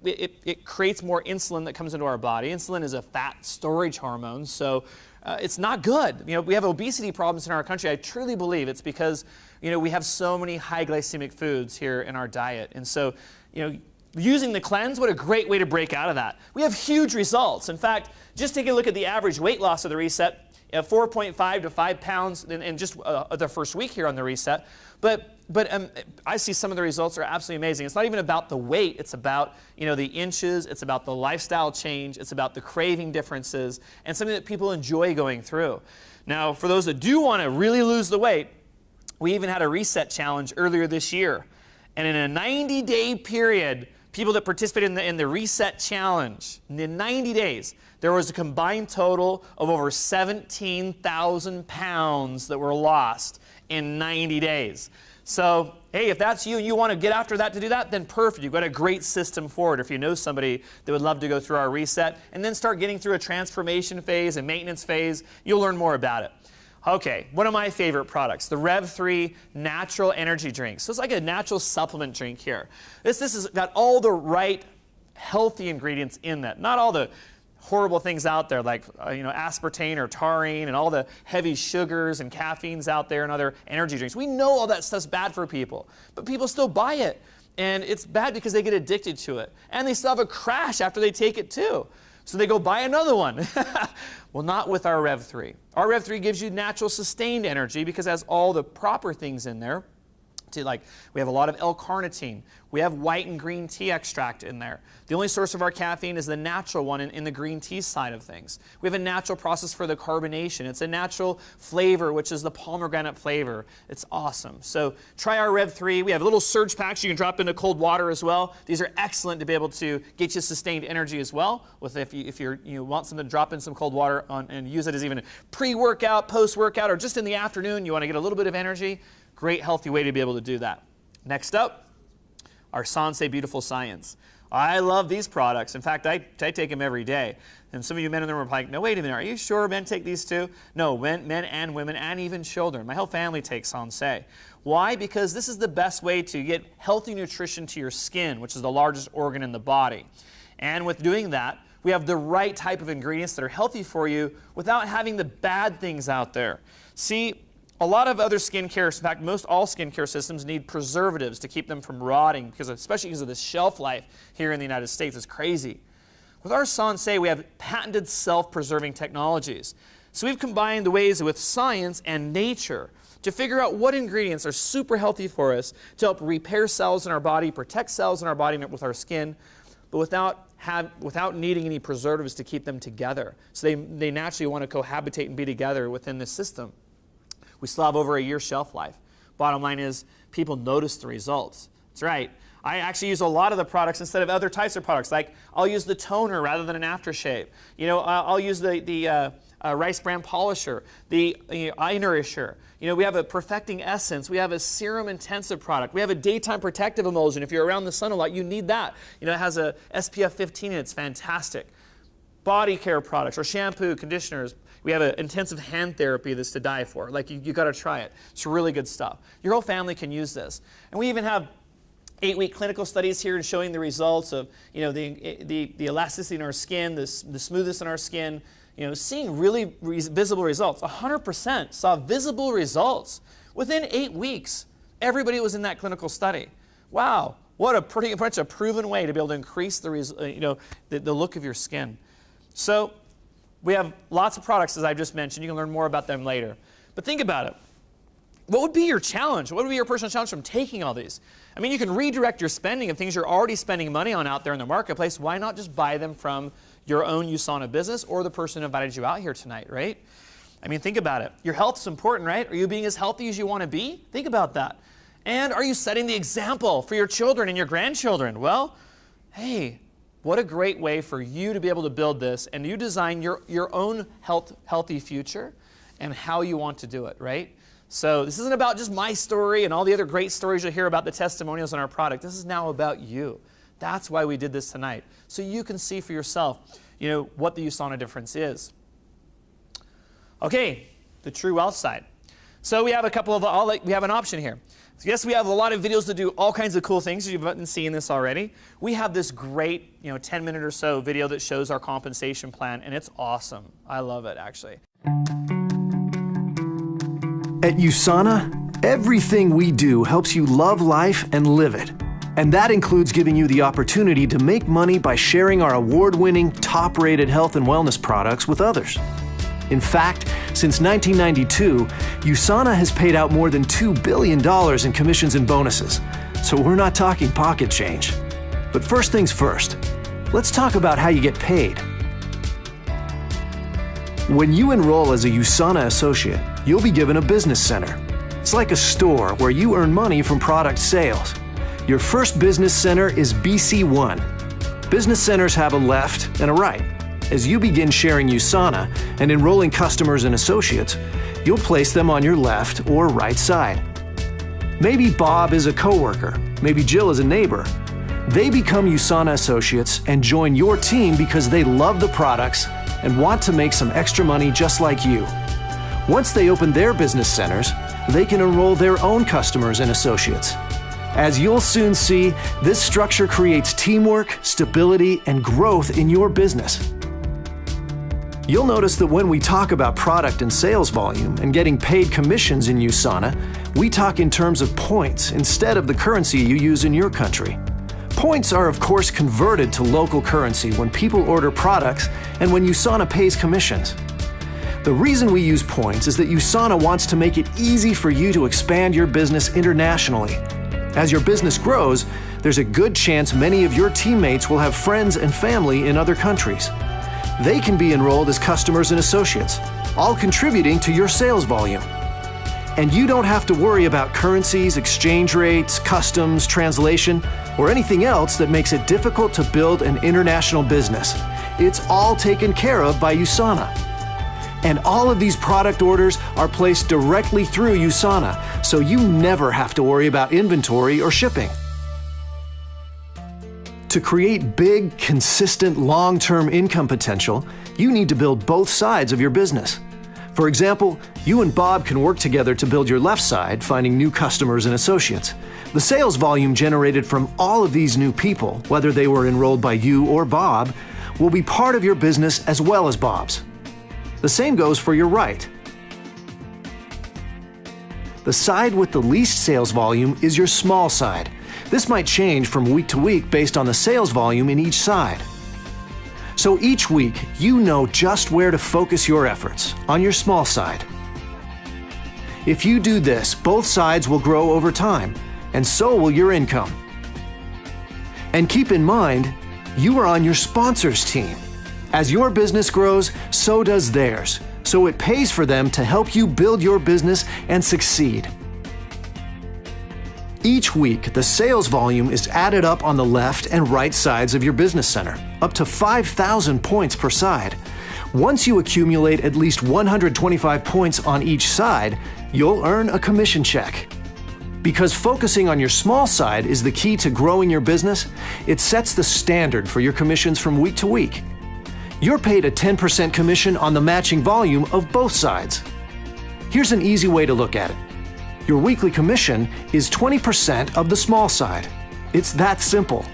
Speaker 1: it creates more insulin that comes into our body. Insulin is a fat storage hormone, so it's not good. You know, we have obesity problems in our country. I truly believe it's because, you know, we have so many high glycemic foods here in our diet. And so, you know, using the cleanse, what a great way to break out of that. We have huge results. In fact, just take a look at the average weight loss of the Reset. 4.5 to 5 pounds in just the first week here on the Reset. But I see some of the results are absolutely amazing. It's not even about the weight. It's about, you know, the inches. It's about the lifestyle change. It's about the craving differences and something that people enjoy going through. Now, for those that do want to really lose the weight, we even had a Reset challenge earlier this year. And in a 90-day period, people that participated in the Reset challenge, in 90 days, there was a combined total of over 17,000 pounds that were lost in 90 days. So, hey, if that's you and you want to get after that to do that, then perfect. You've got a great system for it. If you know somebody that would love to go through our Reset and then start getting through a transformation phase and maintenance phase, you'll learn more about it. Okay, one of my favorite products, the Rev3 Natural Energy Drink. So it's like a natural supplement drink here. This has got all the right healthy ingredients in that. Not all the horrible things out there like you know, aspartame or taurine and all the heavy sugars and caffeines out there and other energy drinks. We know all that stuff's bad for people, but people still buy it. And it's bad because they get addicted to it. And they still have a crash after they take it too. So they go buy another one. Well, not with our Rev3. Our Rev3 gives you natural sustained energy because it has all the proper things in there. Like, we have a lot of L-carnitine. We have white and green tea extract in there. The only source of our caffeine is the natural one in the green tea side of things. We have a natural process for the carbonation. It's a natural flavor, which is the pomegranate flavor. It's awesome. So try our Rev3. We have little surge packs you can drop into cold water as well. These are excellent to be able to get you sustained energy as well. With if you want something to drop in some cold water and use it as even a pre-workout, post-workout, or just in the afternoon, you want to get a little bit of energy. Great healthy way to be able to do that. Next up, our Sensei Beautiful Science. I love these products. In fact, I take them every day. And some of you men in the room are like, no, wait a minute, are you sure men take these too? No, men and women and even children. My whole family takes Sensei. Why? Because this is the best way to get healthy nutrition to your skin, which is the largest organ in the body. And with doing that, we have the right type of ingredients that are healthy for you without having the bad things out there. See, a lot of other skincare, in fact, most all skincare systems need preservatives to keep them from rotting, especially because of the shelf life here in the United States. It's crazy. With our Sensei, we have patented self-preserving technologies. So we've combined the ways with science and nature to figure out what ingredients are super healthy for us to help repair cells in our body, protect cells in our body with our skin, but without needing any preservatives to keep them together. So they naturally want to cohabitate and be together within this system. We still have over a year shelf life. Bottom line is, people notice the results. That's right. I actually use a lot of the products instead of other types of products. Like, I'll use the toner rather than an aftershave. You know, I'll use the Rice Bran Polisher, the Eye Nourisher. You know, we have a Perfecting Essence. We have a Serum Intensive product. We have a Daytime Protective Emulsion. If you're around the sun a lot, you need that. You know, it has a SPF 15 and it's fantastic. Body care products or shampoo, conditioners. We have an intensive hand therapy that's to die for. Like, you got to try it. It's really good stuff. Your whole family can use this. And we even have 8-week clinical studies here showing the results of, you know, the elasticity in our skin, the smoothness in our skin, you know, seeing really visible results. 100% saw visible results within 8 weeks. Everybody was in that clinical study. Wow, what a pretty much a proven way to be able to increase the look of your skin. So we have lots of products, as I just mentioned. You can learn more about them later. But think about it. What would be your challenge? What would be your personal challenge from taking all these? I mean, you can redirect your spending of things you're already spending money on out there in the marketplace. Why not just buy them from your own USANA business or the person who invited you out here tonight, right? I mean, think about it. Your health's important, right? Are you being as healthy as you want to be? Think about that. And are you setting the example for your children and your grandchildren? Well, hey, what a great way for you to be able to build this and you design your own healthy future and how you want to do it, right? So this isn't about just my story and all the other great stories you'll hear about the testimonials on our product. This is now about you. That's why we did this tonight, so you can see for yourself, what the USANA difference is. Okay, the true wealth side. So we have we have an option here. So yes, we have a lot of videos to do all kinds of cool things. You've been seeing this already. We have this great, 10-minute or so video that shows our compensation plan, and it's awesome. I love it, actually.
Speaker 5: At USANA, everything we do helps you love life and live it. And that includes giving you the opportunity to make money by sharing our award-winning, top-rated health and wellness products with others. In fact, since 1992, USANA has paid out more than $2 billion in commissions and bonuses. So we're not talking pocket change. But first things first, let's talk about how you get paid. When you enroll as a USANA associate, you'll be given a business center. It's like a store where you earn money from product sales. Your first business center is BC1. Business centers have a left and a right. As you begin sharing USANA and enrolling customers and associates, you'll place them on your left or right side. Maybe Bob is a coworker, maybe Jill is a neighbor. They become USANA associates and join your team because they love the products and want to make some extra money just like you. Once they open their business centers, they can enroll their own customers and associates. As you'll soon see, this structure creates teamwork, stability, and growth in your business. You'll notice that when we talk about product and sales volume and getting paid commissions in USANA, we talk in terms of points instead of the currency you use in your country. Points are of course converted to local currency when people order products and when USANA pays commissions. The reason we use points is that USANA wants to make it easy for you to expand your business internationally. As your business grows, there's a good chance many of your teammates will have friends and family in other countries. They can be enrolled as customers and associates, all contributing to your sales volume. And you don't have to worry about currencies, exchange rates, customs, translation, or anything else that makes it difficult to build an international business. It's all taken care of by USANA. And all of these product orders are placed directly through USANA, so you never have to worry about inventory or shipping. To create big, consistent, long-term income potential, you need to build both sides of your business. For example, you and Bob can work together to build your left side, finding new customers and associates. The sales volume generated from all of these new people, whether they were enrolled by you or Bob, will be part of your business as well as Bob's. The same goes for your right. The side with the least sales volume is your small side. This might change from week to week based on the sales volume in each side. So each week, you know just where to focus your efforts, on your small side. If you do this, both sides will grow over time, and so will your income. And keep in mind, you are on your sponsor's team. As your business grows, so does theirs. So it pays for them to help you build your business and succeed. Each week, the sales volume is added up on the left and right sides of your business center, up to 5,000 points per side. Once you accumulate at least 125 points on each side, you'll earn a commission check. Because focusing on your small side is the key to growing your business, it sets the standard for your commissions from week to week. You're paid a 10% commission on the matching volume of both sides. Here's an easy way to look at it. Your weekly commission is 20% of the small side. It's that simple.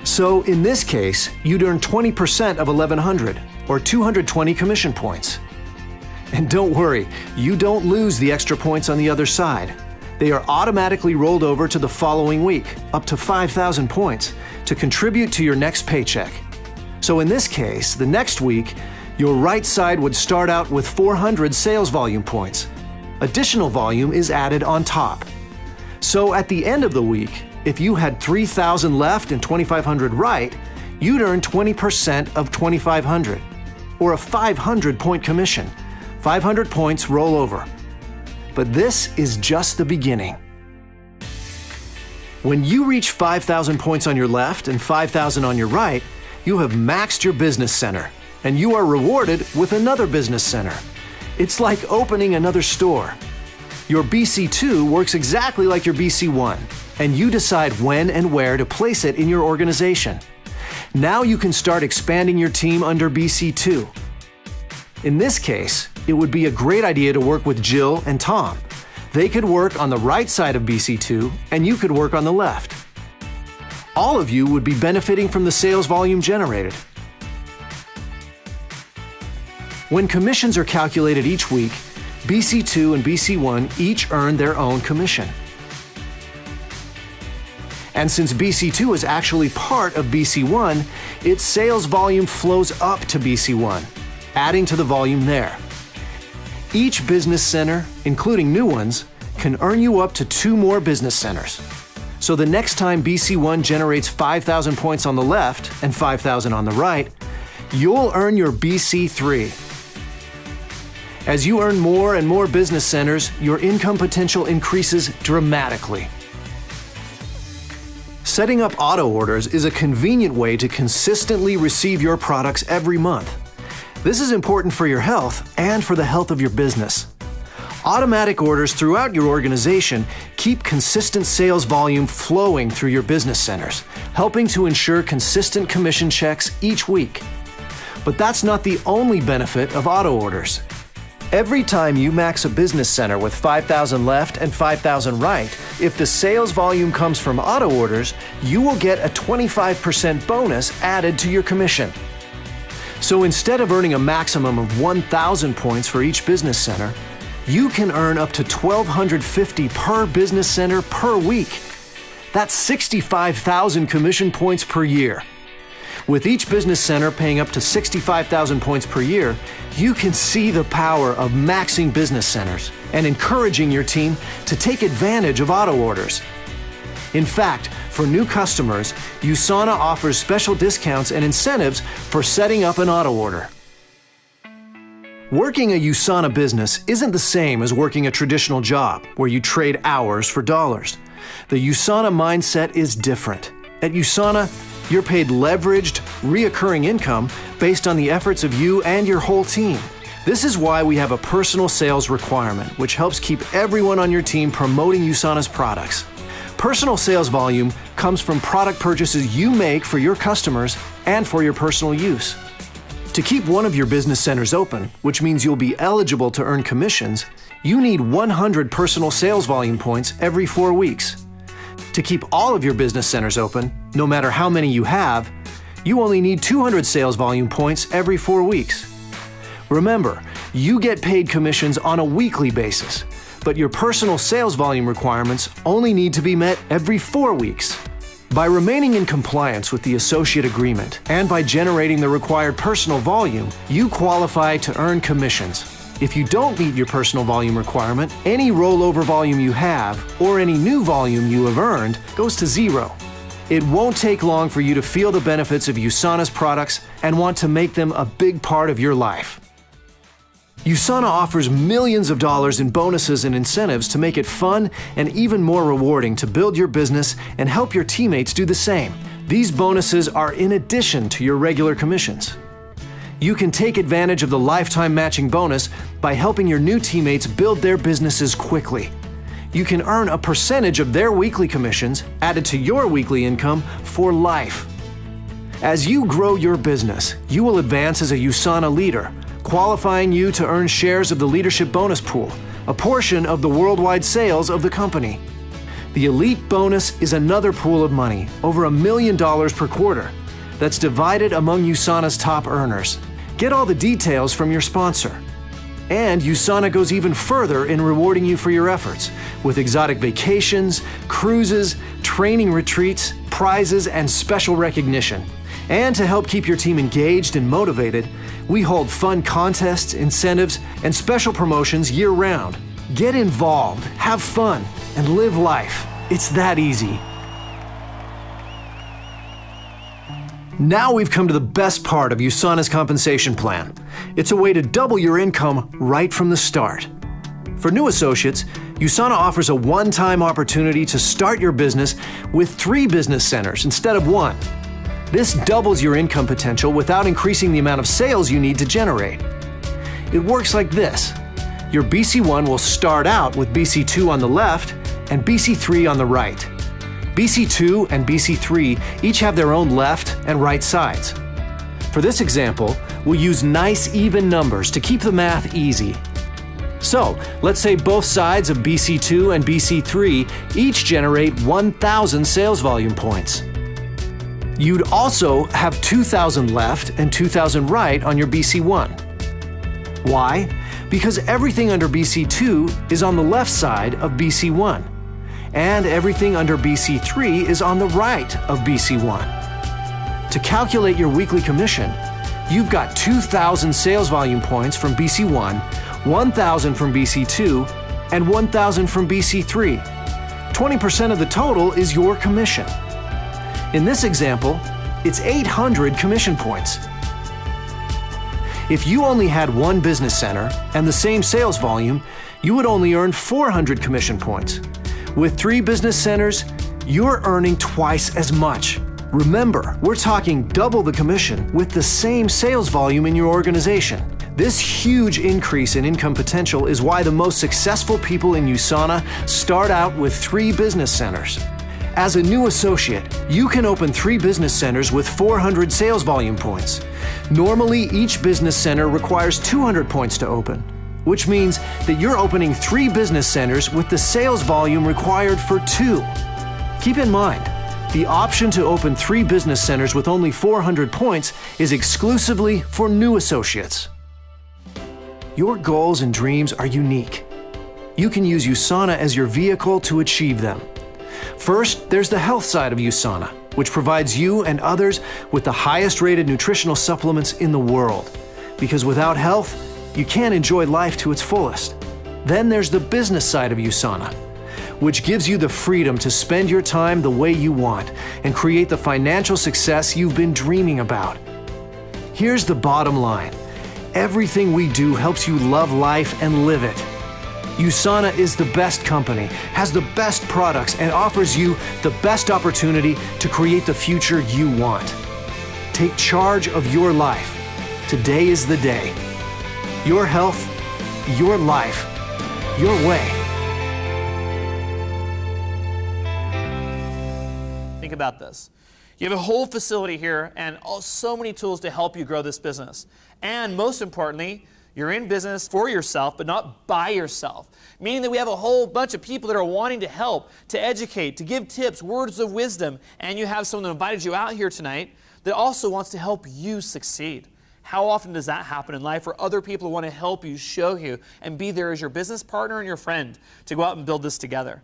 Speaker 5: So in this case, you'd earn 20% of 1,100, or 220 commission points. And don't worry, you don't lose the extra points on the other side. They are automatically rolled over to the following week, up to 5,000 points, to contribute to your next paycheck. So in this case, the next week, your right side would start out with 400 sales volume points. Additional volume is added on top. So at the end of the week, if you had 3,000 left and 2,500 right, you'd earn 20% of 2,500, or a 500-point commission. 500 points roll over. But this is just the beginning. When you reach 5,000 points on your left and 5,000 on your right, you have maxed your business center, and you are rewarded with another business center. It's like opening another store. Your BC2 works exactly like your BC1. and you decide when and where to place it in your organization. Now you can start expanding your team under BC2. In this case, it would be a great idea to work with Jill and Tom. They could work on the right side of BC2, and you could work on the left. All of you would be benefiting from the sales volume generated. When commissions are calculated each week, BC2 and BC1 each earn their own commission. And since BC2 is actually part of BC1, its sales volume flows up to BC1, adding to the volume there. Each business center, including new ones, can earn you up to 2 more business centers. So the next time BC1 generates 5,000 points on the left and 5,000 on the right, you'll earn your BC3. As you earn more and more business centers, your income potential increases dramatically. Setting up auto orders is a convenient way to consistently receive your products every month. This is important for your health and for the health of your business. Automatic orders throughout your organization keep consistent sales volume flowing through your business centers, helping to ensure consistent commission checks each week. But that's not the only benefit of auto orders. Every time you max a business center with 5,000 left and 5,000 right, if the sales volume comes from auto orders, you will get a 25% bonus added to your commission. So instead of earning a maximum of 1,000 points for each business center, you can earn up to 1,250 per business center per week. That's 65,000 commission points per year. With each business center paying up to 65,000 points per year, you can see the power of maxing business centers and encouraging your team to take advantage of auto orders. In fact, for new customers, USANA offers special discounts and incentives for setting up an auto order. Working a USANA business isn't the same as working a traditional job where you trade hours for dollars. The USANA mindset is different. At USANA, you're paid leveraged, reoccurring income based on the efforts of you and your whole team. This is why we have a personal sales requirement, which helps keep everyone on your team promoting USANA's products. Personal sales volume comes from product purchases you make for your customers and for your personal use. To keep one of your business centers open, which means you'll be eligible to earn commissions, you need 100 personal sales volume points every 4 weeks. To keep all of your business centers open, no matter how many you have, you only need 200 sales volume points every 4 weeks. Remember, you get paid commissions on a weekly basis, but your personal sales volume requirements only need to be met every 4 weeks. By remaining in compliance with the associate agreement and by generating the required personal volume, you qualify to earn commissions. If you don't meet your personal volume requirement, any rollover volume you have or any new volume you have earned goes to zero. It won't take long for you to feel the benefits of USANA's products and want to make them a big part of your life. USANA offers millions of dollars in bonuses and incentives to make it fun and even more rewarding to build your business and help your teammates do the same. These bonuses are in addition to your regular commissions. You can take advantage of the lifetime matching bonus by helping your new teammates build their businesses quickly. You can earn a percentage of their weekly commissions added to your weekly income for life. As you grow your business, you will advance as a USANA leader, qualifying you to earn shares of the leadership bonus pool, a portion of the worldwide sales of the company. The elite bonus is another pool of money, over $1 million per quarter, that's divided among USANA's top earners. Get all the details from your sponsor. And USANA goes even further in rewarding you for your efforts, with exotic vacations, cruises, training retreats, prizes, and special recognition. And to help keep your team engaged and motivated, we hold fun contests, incentives, and special promotions year-round. Get involved, have fun, and live life. It's that easy. Now we've come to the best part of USANA's compensation plan. It's a way to double your income right from the start. For new associates, USANA offers a one-time opportunity to start your business with 3 business centers instead of 1. This doubles your income potential without increasing the amount of sales you need to generate. It works like this. Your BC1 will start out with BC2 on the left and BC3 on the right. BC2 and BC3 each have their own left and right sides. For this example, we'll use nice even numbers to keep the math easy. So, let's say both sides of BC2 and BC3 each generate 1,000 sales volume points. You'd also have 2,000 left and 2,000 right on your BC1. Why? Because everything under BC2 is on the left side of BC1, and everything under BC3 is on the right of BC1. To calculate your weekly commission, you've got 2,000 sales volume points from BC1, 1,000 from BC2, and 1,000 from BC3. 20% of the total is your commission. In this example, it's 800 commission points. If you only had one business center and the same sales volume, you would only earn 400 commission points. With 3 business centers, you're earning twice as much. Remember, we're talking double the commission with the same sales volume in your organization. This huge increase in income potential is why the most successful people in USANA start out with 3 business centers. As a new associate, you can open 3 business centers with 400 sales volume points. Normally, each business center requires 200 points to open, which means that you're opening 3 business centers with the sales volume required for 2. Keep in mind, the option to open 3 business centers with only 400 points is exclusively for new associates. Your goals and dreams are unique. You can use USANA as your vehicle to achieve them. First, there's the health side of USANA, which provides you and others with the highest rated nutritional supplements in the world. Because without health, you can't enjoy life to its fullest. Then there's the business side of USANA, which gives you the freedom to spend your time the way you want and create the financial success you've been dreaming about. Here's the bottom line. Everything we do helps you love life and live it. USANA is the best company, has the best products, and offers you the best opportunity to create the future you want. Take charge of your life. Today is the day. Your health, your life, your way.
Speaker 1: Think about this. You have a whole facility here and so many tools to help you grow this business. And most importantly, you're in business for yourself, but not by yourself. Meaning that we have a whole bunch of people that are wanting to help, to educate, to give tips, words of wisdom. And you have someone that invited you out here tonight that also wants to help you succeed. How often does that happen in life where other people want to help you, show you, and be there as your business partner and your friend to go out and build this together?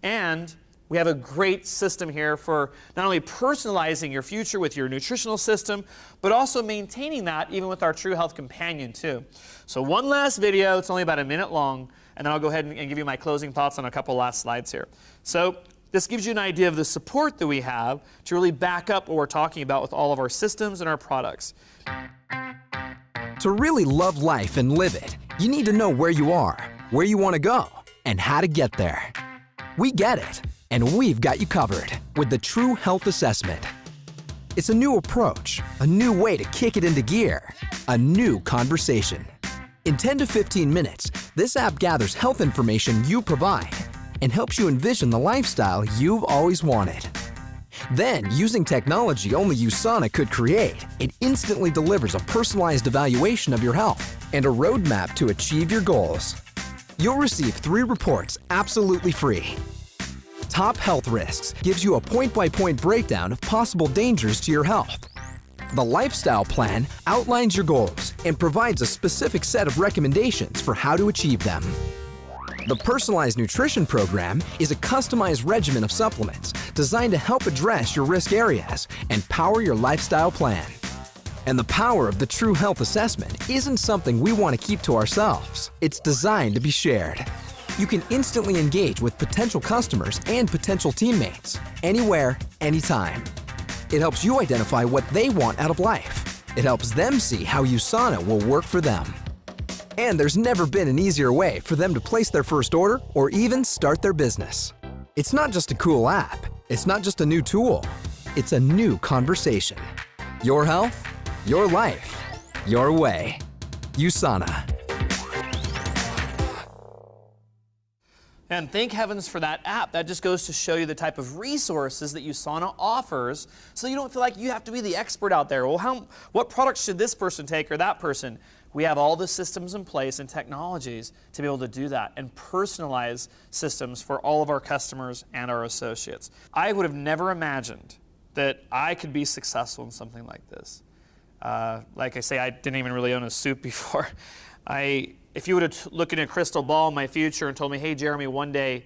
Speaker 1: And we have a great system here for not only personalizing your future with your nutritional system, but also maintaining that even with our True Health Companion too. So one last video, it's only about a minute long, and then I'll go ahead and give you my closing thoughts on a couple last slides here. So this gives you an idea of the support that we have to really back up what we're talking about with all of our systems and our products.
Speaker 6: To really love life and live it, you need to know where you are, where you want to go, and how to get there. We get it. And we've got you covered with the True Health Assessment. It's a new approach, a new way to kick it into gear, a new conversation. In 10 to 15 minutes, this app gathers health information you provide and helps you envision the lifestyle you've always wanted. Then, using technology only USANA could create, it instantly delivers a personalized evaluation of your health and a roadmap to achieve your goals. You'll receive 3 reports absolutely free. Top Health Risks gives you a point-by-point breakdown of possible dangers to your health. The Lifestyle Plan outlines your goals and provides a specific set of recommendations for how to achieve them. The Personalized Nutrition Program is a customized regimen of supplements designed to help address your risk areas and power your lifestyle plan. And the power of the True Health Assessment isn't something we want to keep to ourselves. It's designed to be shared. You can instantly engage with potential customers and potential teammates, anywhere, anytime. It helps you identify what they want out of life. It helps them see how USANA will work for them. And there's never been an easier way for them to place their first order or even start their business. It's not just a cool app. It's not just a new tool. It's a new conversation. Your health, your life, your way. USANA.
Speaker 1: And thank heavens for that app. That just goes to show you the type of resources that USANA offers, so you don't feel like you have to be the expert out there. Well, what products should this person take or that person? We have all the systems in place and technologies to be able to do that and personalize systems for all of our customers and our associates. I would have never imagined that I could be successful in something like this. Like I say, I didn't even really own a suit before. If you would have looked in a crystal ball in my future and told me, hey, Jeremy, one day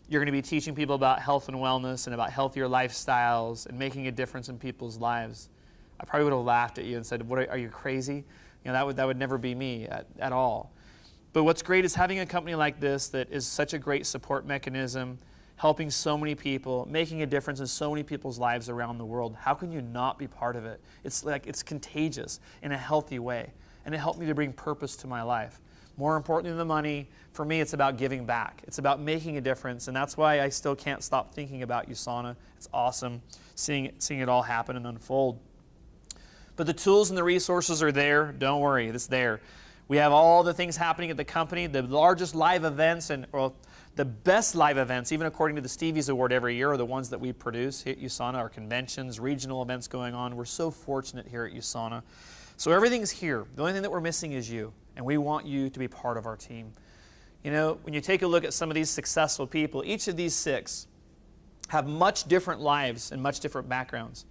Speaker 1: you're going to be teaching people about health and wellness and about healthier lifestyles and making a difference in people's lives, I probably would have laughed at you and said, "What are you crazy?" You know, that would never be me at all. But what's great is having a company like this that is such a great support mechanism, helping so many people, making a difference in so many people's lives around the world. How can you not be part of it? It's like it's contagious in a healthy way, and it helped me to bring purpose to my life. More important than the money, for me, it's about giving back. It's about making a difference, and that's why I still can't stop thinking about USANA. It's awesome seeing it all happen and unfold. But the tools and the resources are there. Don't worry, it's there. We have all the things happening at the company, the largest live events, the best live events, even according to the Stevie's Award every year, are the ones that we produce here at USANA, our conventions, regional events going on. We're so fortunate here at USANA. So everything's here. The only thing that we're missing is you, and we want you to be part of our team. You know, when you take a look at some of these successful people, each of these 6 have much different lives and much different backgrounds.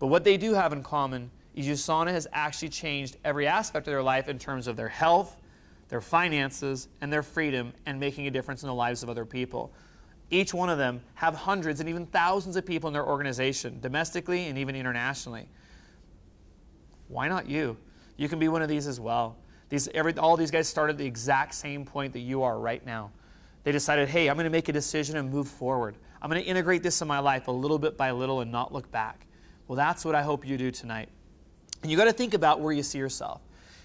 Speaker 1: But what they do have in common is USANA has actually changed every aspect of their life in terms of their health, their finances, and their freedom, and making a difference in the lives of other people. Each one of them have hundreds and even thousands of people in their organization, domestically and even internationally. Why not you? You can be one of these as well. All these guys started at the exact same point that you are right now. They decided, hey, I'm going to make a decision and move forward. I'm going to integrate this in my life a little bit by little and not look back. Well, that's what I hope you do tonight. And you got to think about where you see yourself.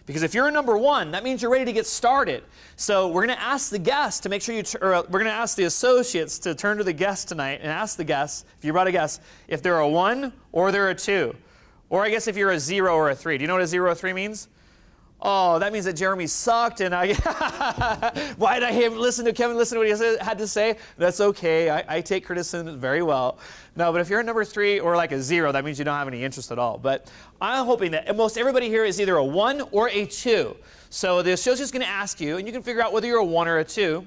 Speaker 1: Because if you're a number 1, that means you're ready to get started. So we're going to ask the guests to make sure we're going to ask the associates to turn to the guests tonight and ask the guests, if you brought a guest, if they're a 1 or they're a 2. Or I guess if you're a 0 or a 3. Do you know what a 0 or 3 means? Oh, that means that Jeremy sucked, and why did I listen to Kevin listen to what he had to say? That's okay. I take criticism very well. No, but if you're a number 3 or like a 0, that means you don't have any interest at all. But I'm hoping that most everybody here is either a 1 or a 2. So the associate's going to ask you, and you can figure out whether you're a 1 or a 2.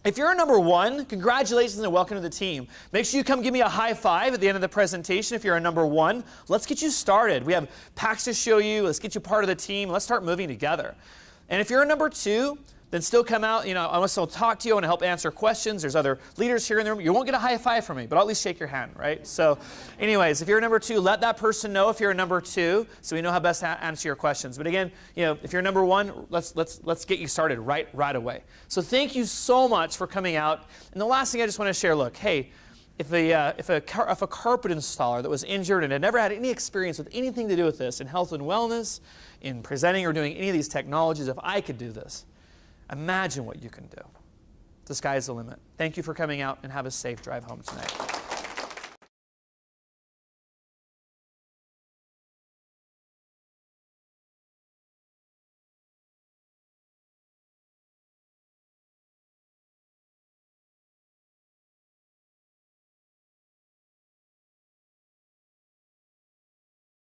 Speaker 1: If you're a number 1, congratulations and welcome to the team. Make sure you come give me a high five at the end of the presentation if you're a number 1. Let's get you started. We have packs to show you. Let's get you part of the team. Let's start moving together. And if you're a number 2, then still come out. You know, I want to talk to you. I want to help answer questions. There's other leaders here in the room. You won't get a high five from me, but I'll at least shake your hand, right? So anyways, if you're a number 2, let that person know if you're a number 2 so we know how best to answer your questions. But again, you know, if you're number 1, let's get you started right away. So thank you so much for coming out. And the last thing I just want to share, look, hey, if a carpet installer that was injured and had never had any experience with anything to do with this in health and wellness, in presenting or doing any of these technologies, if I could do this, imagine what you can do. The sky's the limit. Thank you for coming out, and have a safe drive home tonight.